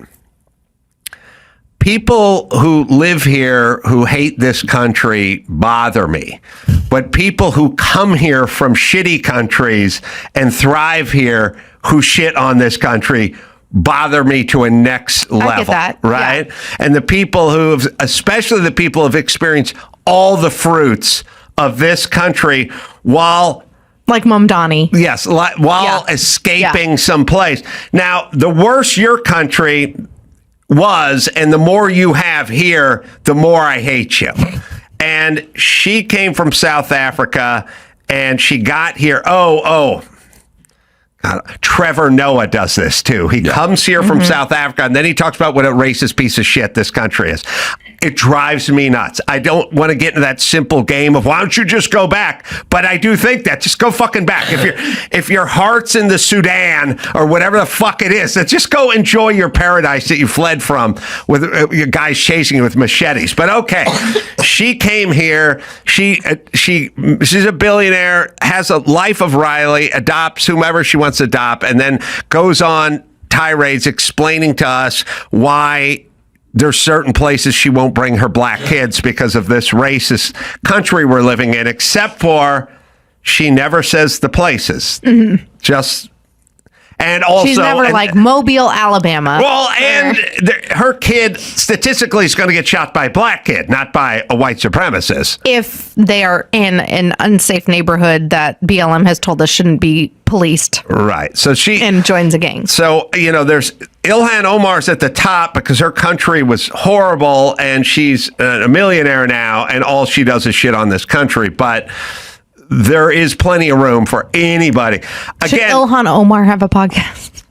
people who live here who hate this country bother me. But people who come here from shitty countries and thrive here who shit on this country bother me to a next level. I get that. Right? Yeah. And the people especially the people who have experienced all the fruits of this country while like Mom Donnie. Yes, while escaping someplace. Now, the worse your country was and the more you have here, the more I hate you. And she came from South Africa and she got here. Trevor Noah does this too. He comes here from South Africa and then he talks about what a racist piece of shit this country is. It drives me nuts. I don't want to get into that simple game of why don't you just go back? But I do think that just go fucking back. If your heart's in the Sudan or whatever the fuck it is, then just go enjoy your paradise that you fled from with your guys chasing you with machetes. But okay, she came here. She's a billionaire, has a life of Riley, adopts whomever she wants to adopt, and then goes on tirades explaining to us why there's certain places she won't bring her black kids because of this racist country we're living in, except for she never says the places. And also, she's never like Mobile, Alabama. Well, and her kid statistically is going to get shot by a black kid, not by a white supremacist. If they are in an unsafe neighborhood that BLM has told us shouldn't be policed. Right. So and joins a gang. So, there's Ilhan Omar's at the top because her country was horrible and she's a millionaire now and all she does is shit on this country. But there is plenty of room for anybody. Again, should Ilhan Omar have a podcast?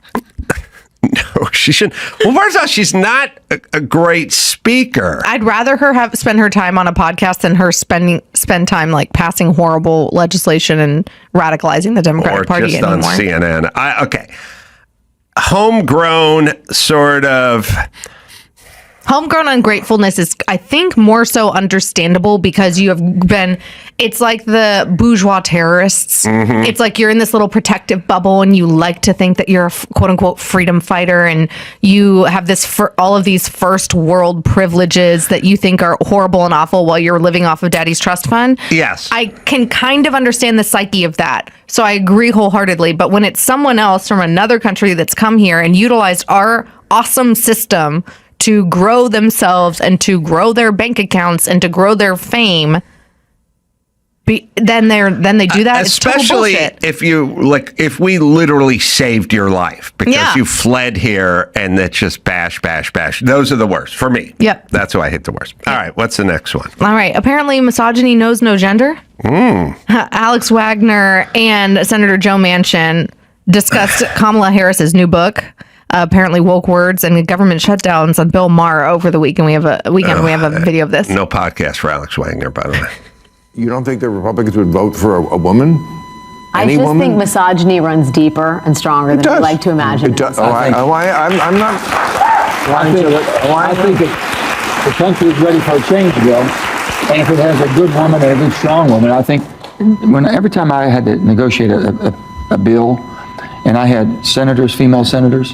No, she shouldn't. Well, first of all, she's not a great speaker. I'd rather her spend her time on a podcast than her spend time like passing horrible legislation and radicalizing the Democratic Party just anymore. On CNN. Okay. Homegrown sort of. Homegrown ungratefulness is, I think, more so understandable because you have been, it's like the bourgeois terrorists. It's like you're in this little protective bubble and you like to think that you're a quote unquote freedom fighter and you have all of these first world privileges that you think are horrible and awful while you're living off of daddy's trust fund. Yes. I can kind of understand the psyche of that. So I agree wholeheartedly. But when it's someone else from another country that's come here and utilized our awesome system to grow themselves and to grow their bank accounts and to grow their fame, then they do that. Especially if we literally saved your life because you fled here and it's just bash. Those are the worst for me. Yep. That's why I hate the worst. All right. What's the next one? All right. Apparently misogyny knows no gender. Alex Wagner and Senator Joe Manchin discussed Kamala Harris's new book. Apparently woke words and government shutdowns on Bill Maher over the weekend. We have a video of this. No podcast for Alex Wagner, by the way. You don't think the Republicans would vote for a woman? I just think misogyny runs deeper and stronger than we like to imagine. It does. I'm not. I think the country is ready for a change, Bill. And if it has a good woman and a good strong woman, I think every time I had to negotiate a bill and I had female senators,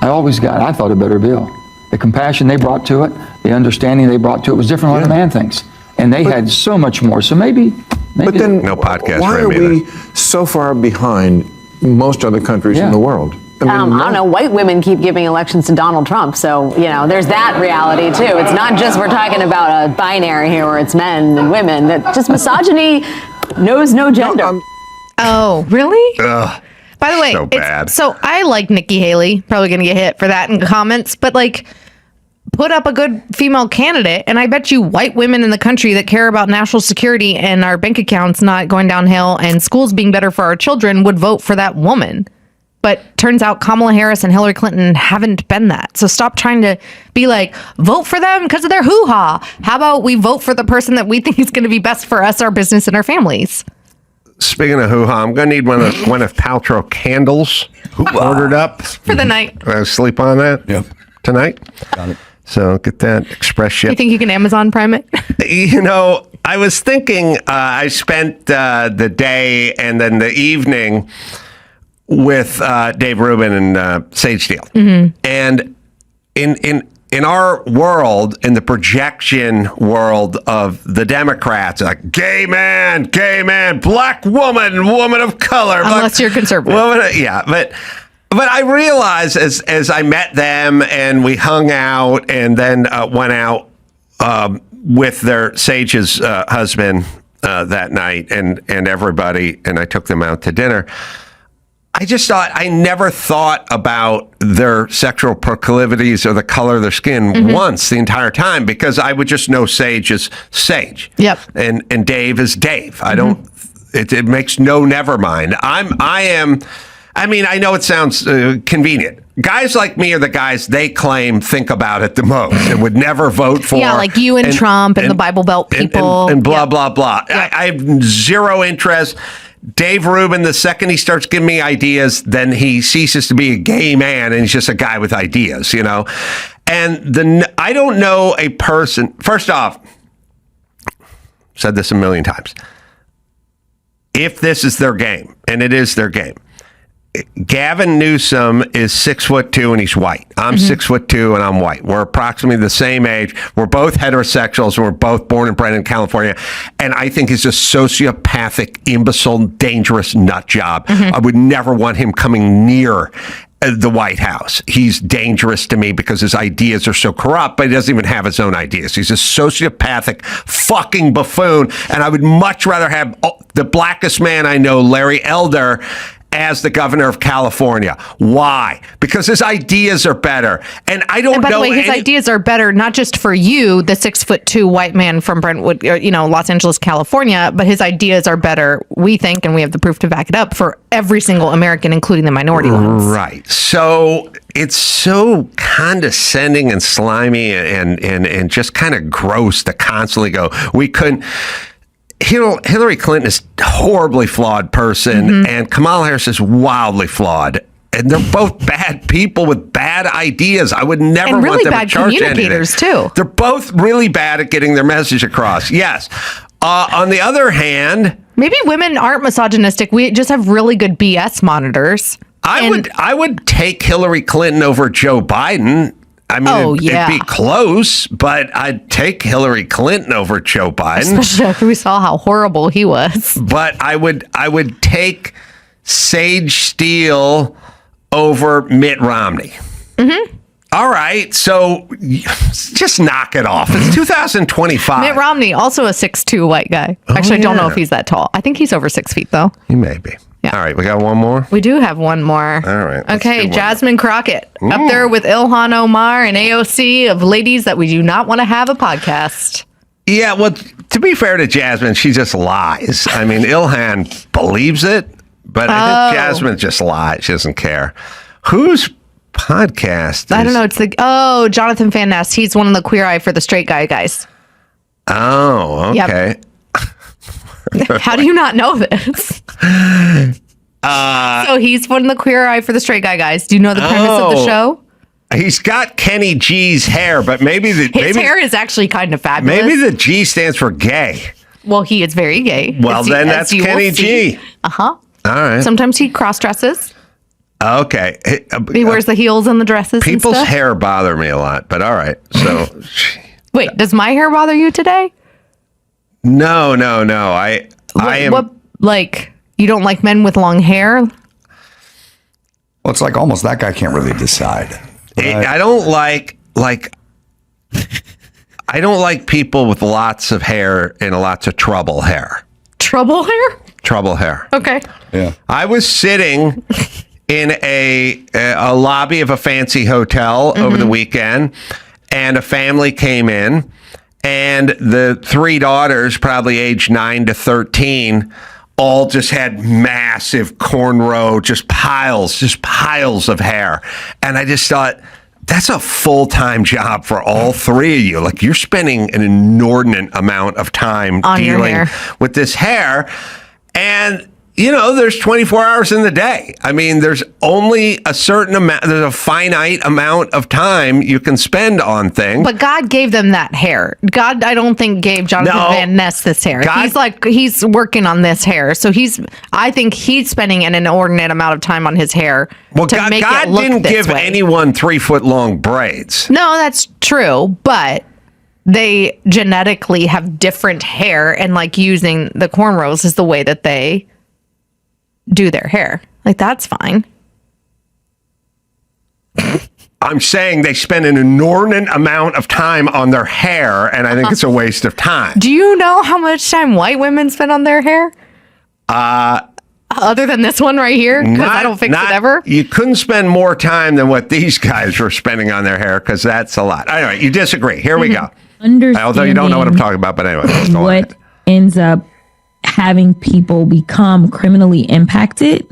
I thought a better bill. The compassion they brought to it, the understanding they brought to it was different than what a man thinks. And they had so much more. So maybe but then no podcast. Why are we so far behind most other countries in the world? I don't know. White women keep giving elections to Donald Trump. So, there's that reality, too. It's not just we're talking about a binary here where it's men and women. That just misogyny knows no gender. Oh, really? Ugh. By the way, so bad. So I like Nikki Haley. Probably going to get hit for that in comments. But put up a good female candidate, and I bet you white women in the country that care about national security and our bank accounts not going downhill and schools being better for our children would vote for that woman. But turns out Kamala Harris and Hillary Clinton haven't been that. So stop trying to be like, vote for them because of their hoo-ha. How about we vote for the person that we think is going to be best for us, our business, and our families? Speaking of hoo-ha, I'm going to need one of Paltrow candles ordered up. For the night. Sleep on that tonight. Got it. So get that express ship. You think you can Amazon Prime it? I was thinking I spent the day and then the evening with Dave Rubin and Sage Steele. And in our world, in the projection world of the Democrats, like gay man, black woman of color. Unless you're conservative. But But I realized as I met them and we hung out and then went out with their Sage's husband that night and everybody, and I took them out to dinner. I just thought, I never thought about their sexual proclivities or the color of their skin once the entire time, because I would just know Sage is Sage. Yep. And Dave is Dave. I don't, it makes no never mind. I mean, I know it sounds convenient. Guys like me are the guys they claim think about it the most and would never vote for. Yeah, like you and Trump and the Bible Belt people. And blah, blah, blah. I have zero interest. Dave Rubin, the second he starts giving me ideas, then he ceases to be a gay man and he's just a guy with ideas, you know? And I don't know a person, first off, said this a million times, if this is their game, and it is their game, Gavin Newsom is 6'2" and he's white. I'm 6'2" and I'm white. We're approximately the same age. We're both heterosexuals. And we're both born and bred in California. And I think he's a sociopathic, imbecile, dangerous nut job. I would never want him coming near the White House. He's dangerous to me because his ideas are so corrupt, but he doesn't even have his own ideas. He's a sociopathic fucking buffoon. And I would much rather have the blackest man I know, Larry Elder, as the governor of California. Why? Because his ideas are better. And I don't know. By the way, his ideas are better, not just for you, the 6'2" white man from Brentwood, Los Angeles, California, but his ideas are better, we think, and we have the proof to back it up, for every single American, including the minority ones. Right. So it's so condescending and slimy and just kind of gross to constantly go, we couldn't. Hillary Clinton is a horribly flawed person, and Kamala Harris is wildly flawed. And they're both bad people with bad ideas. I would never and really want them bad to charge communicators, anything. too. They're both really bad at getting their message across. Yes. On the other hand, maybe women aren't misogynistic. We just have really good BS monitors. I would take Hillary Clinton over Joe Biden. I mean, it'd be close, but I'd take Hillary Clinton over Joe Biden. Especially after we saw how horrible he was. But I would take Sage Steele over Mitt Romney. All right, so just knock it off. It's 2025. Mitt Romney, also a 6'2" white guy. Actually, I don't know if he's that tall. I think he's over 6 feet, though. He may be. Yeah. All right, we got one more? We do have one more. All right. Okay, Jasmine Crockett. Up there with Ilhan Omar and AOC of ladies that we do not want to have a podcast. Yeah, well, to be fair to Jasmine, she just lies. I mean, Ilhan believes it, but I think Jasmine just lies. She doesn't care. Whose podcast I don't know. It's Jonathan Van Ness. He's one of the Queer Eye for the Straight guys. Oh, okay. Yep. How do you not know this? So he's one of the Queer Eye for the Straight guys. Do you know the premise of the show? He's got Kenny G's hair, but maybe his hair is actually kind of fabulous. Maybe the G stands for gay. Well, he is very gay. Well, then that's Kenny G. All right. Sometimes he cross dresses. Okay. He wears the heels and the dresses. People's and stuff. hair bother me a lot, but all right. So, wait, does my hair bother you today? No. I am. What, like, you don't like men with long hair? Well, it's like almost that guy can't really decide. I don't like I don't like people with lots of hair and lots of trouble hair. Trouble hair? Trouble hair. Okay. Yeah. I was sitting in a lobby of a fancy hotel over the weekend, and a family came in, and the three daughters, probably aged 9 to 13, all just had massive cornrow, just piles of hair. And I just thought, that's a full-time job for all three of you. Like, you're spending an inordinate amount of time dealing with this hair. And, there's 24 hours in the day. I mean, there's only a certain amount, there's a finite amount of time you can spend on things. But God gave them that hair. God, I don't think, gave Jonathan Van Ness this hair. He's working on this hair. So I think he's spending an inordinate amount of time on his hair to make it look didn't this give way. anyone 3-foot long braids. No, that's true. But they genetically have different hair, and using the cornrows is the way that they do their hair. That's fine. I'm saying they spend an inordinate amount of time on their hair, and I think it's a waste of time. Do you know how much time white women spend on their hair? Other than this one right here? Because I don't fix it ever. You couldn't spend more time than what these guys were spending on their hair, because that's a lot. Anyway, you disagree. Here we go. Although you don't know what I'm talking about, but anyway. What ends up having people become criminally impacted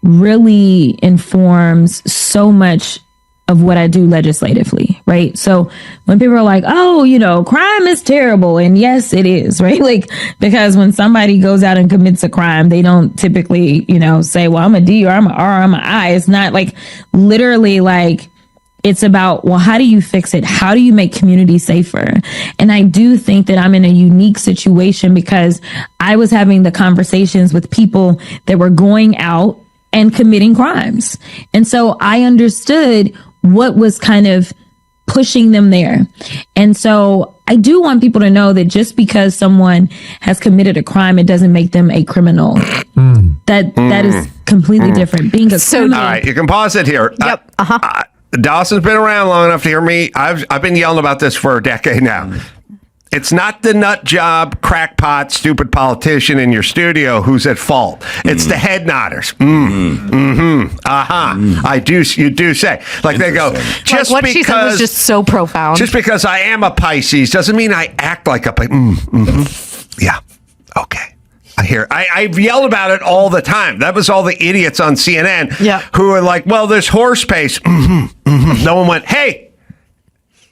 really informs so much of what I do legislatively, right? So when people are like, oh, you know, crime is terrible. And yes, it is, right? Like, because when somebody goes out and commits a crime, they don't typically, you know, say, well, I'm a D or I'm a R or I'm an I. It's not like literally like, it's about, well, how do you fix it? How do you make community safer? And I do think that I'm in a unique situation because I was having the conversations with people that were going out and committing crimes. And so I understood what was kind of pushing them there. And so I do want people to know that just because someone has committed a crime, it doesn't make them a criminal. That is completely different. Being a criminal. All right, you can pause it here. Yep. Dawson's been around long enough to hear me. I've been yelling about this for a decade now. It's not the nut job, crackpot, stupid politician in your studio who's at fault. It's the head nodders. You do say. Like they go, just like what because she said was just so profound. Just because I am a Pisces doesn't mean I act like a Pisces. Yeah. Okay. I've yelled about it all the time. That was all the idiots on CNN who are like, well, there's horse pace. No one went, hey,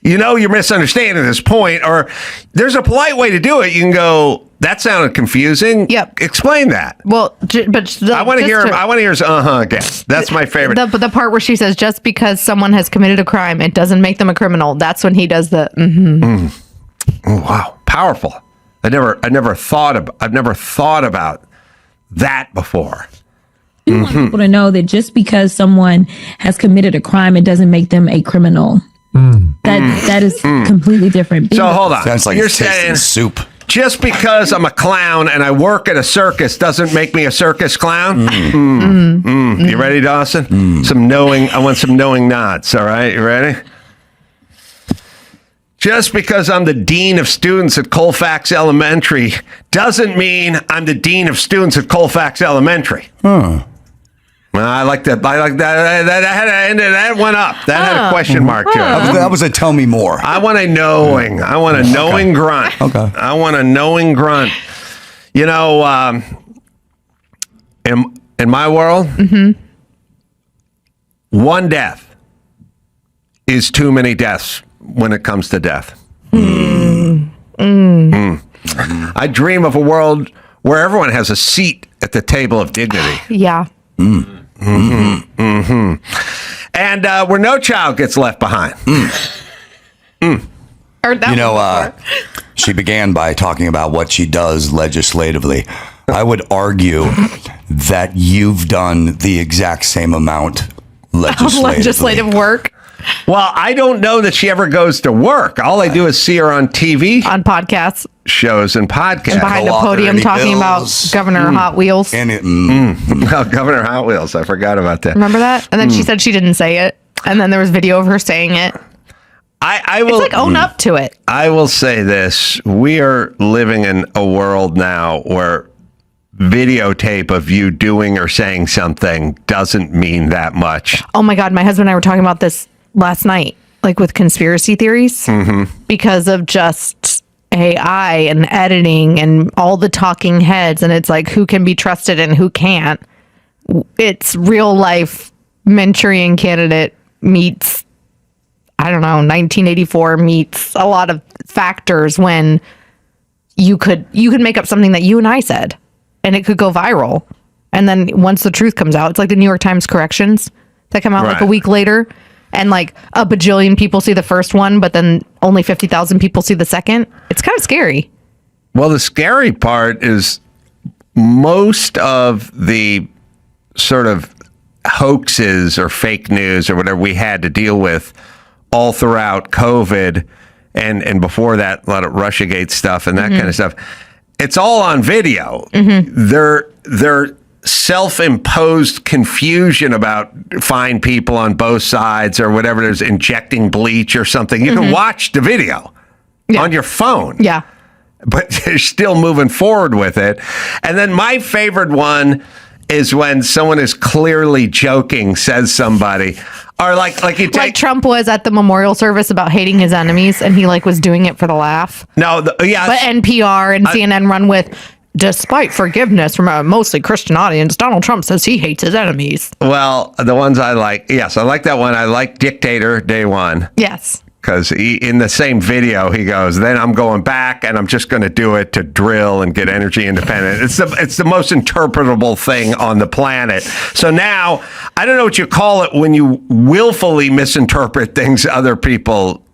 you know, you're misunderstanding this point, or there's a polite way to do it. You can go, that sounded confusing. Yep. Explain that. Well, but I want to hear his again. That's my favorite. The part where she says, just because someone has committed a crime, it doesn't make them a criminal. That's when he does the Oh, wow. Powerful. I've never thought about that before. You want people to know that just because someone has committed a crime, it doesn't make them a criminal. That is completely different. So hold on. Sounds like you're it's tasting saying soup. Just because I'm a clown and I work at a circus doesn't make me a circus clown? You ready, Dawson? I want some knowing nods, all right? You ready? Just because I'm the dean of students at Colfax Elementary doesn't mean I'm the dean of students at Colfax Elementary. Well, I like that. That went up. That had a question mark to it. That was a tell me more. I want a knowing. I want a knowing grunt. Okay. I want a knowing grunt. You know, in my world, one death is too many deaths when it comes to death. I dream of a world where everyone has a seat at the table of dignity. Yeah. And where no child gets left behind. Heard that you know, she began by talking about what she does legislatively. I would argue that you've done the exact same amount legislatively. Legislative work. Well, I don't know that she ever goes to work. All I do is see her on TV. On podcasts. Shows and podcasts. And behind a podium talking about Governor Hot Wheels. And Governor Hot Wheels. I forgot about that. Remember that? And then she said she didn't say it. And then there was video of her saying it. I will it's like own up to it. I will say this. We are living in a world now where videotape of you doing or saying something doesn't mean that much. Oh my God. My husband and I were talking about this last night, like with conspiracy theories, because of just AI and editing and all the talking heads. And it's like, who can be trusted and who can't? It's real life Manchurian Candidate meets, I don't know, 1984 meets a lot of factors when you could make up something that you and I said and it could go viral. And then once the truth comes out, it's like the New York Times corrections that come out like a week later. And like a bajillion people see the first one, but then only 50,000 people see the second. It's kind of scary. Well, the scary part is most of the sort of hoaxes or fake news or whatever we had to deal with all throughout COVID and before that, a lot of Russiagate stuff and that kind of stuff. It's all on video. They're self-imposed confusion about fine people on both sides or whatever, there's injecting bleach or something, you can watch the video on your phone. Yeah. But they're still moving forward with it. And then my favorite one is when someone is clearly joking, says somebody, or like you take, like Trump was at the memorial service about hating his enemies, and he like was doing it for the laugh. No, but NPR and CNN run with, despite forgiveness from a mostly Christian audience, Donald Trump says he hates his enemies. Well, the ones I like, yes, I like that one. I like Dictator Day One. Yes. Because in the same video, he goes, then I'm going back and I'm just going to do it to drill and get energy independent. It's the most interpretable thing on the planet. So now, I don't know what you call it when you willfully misinterpret things other people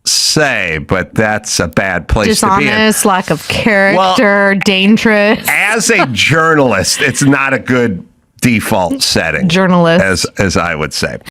say, but that's a bad place to be in. Dishonest, lack of character, dangerous. As a journalist, it's not a good default setting. Journalist. As I would say.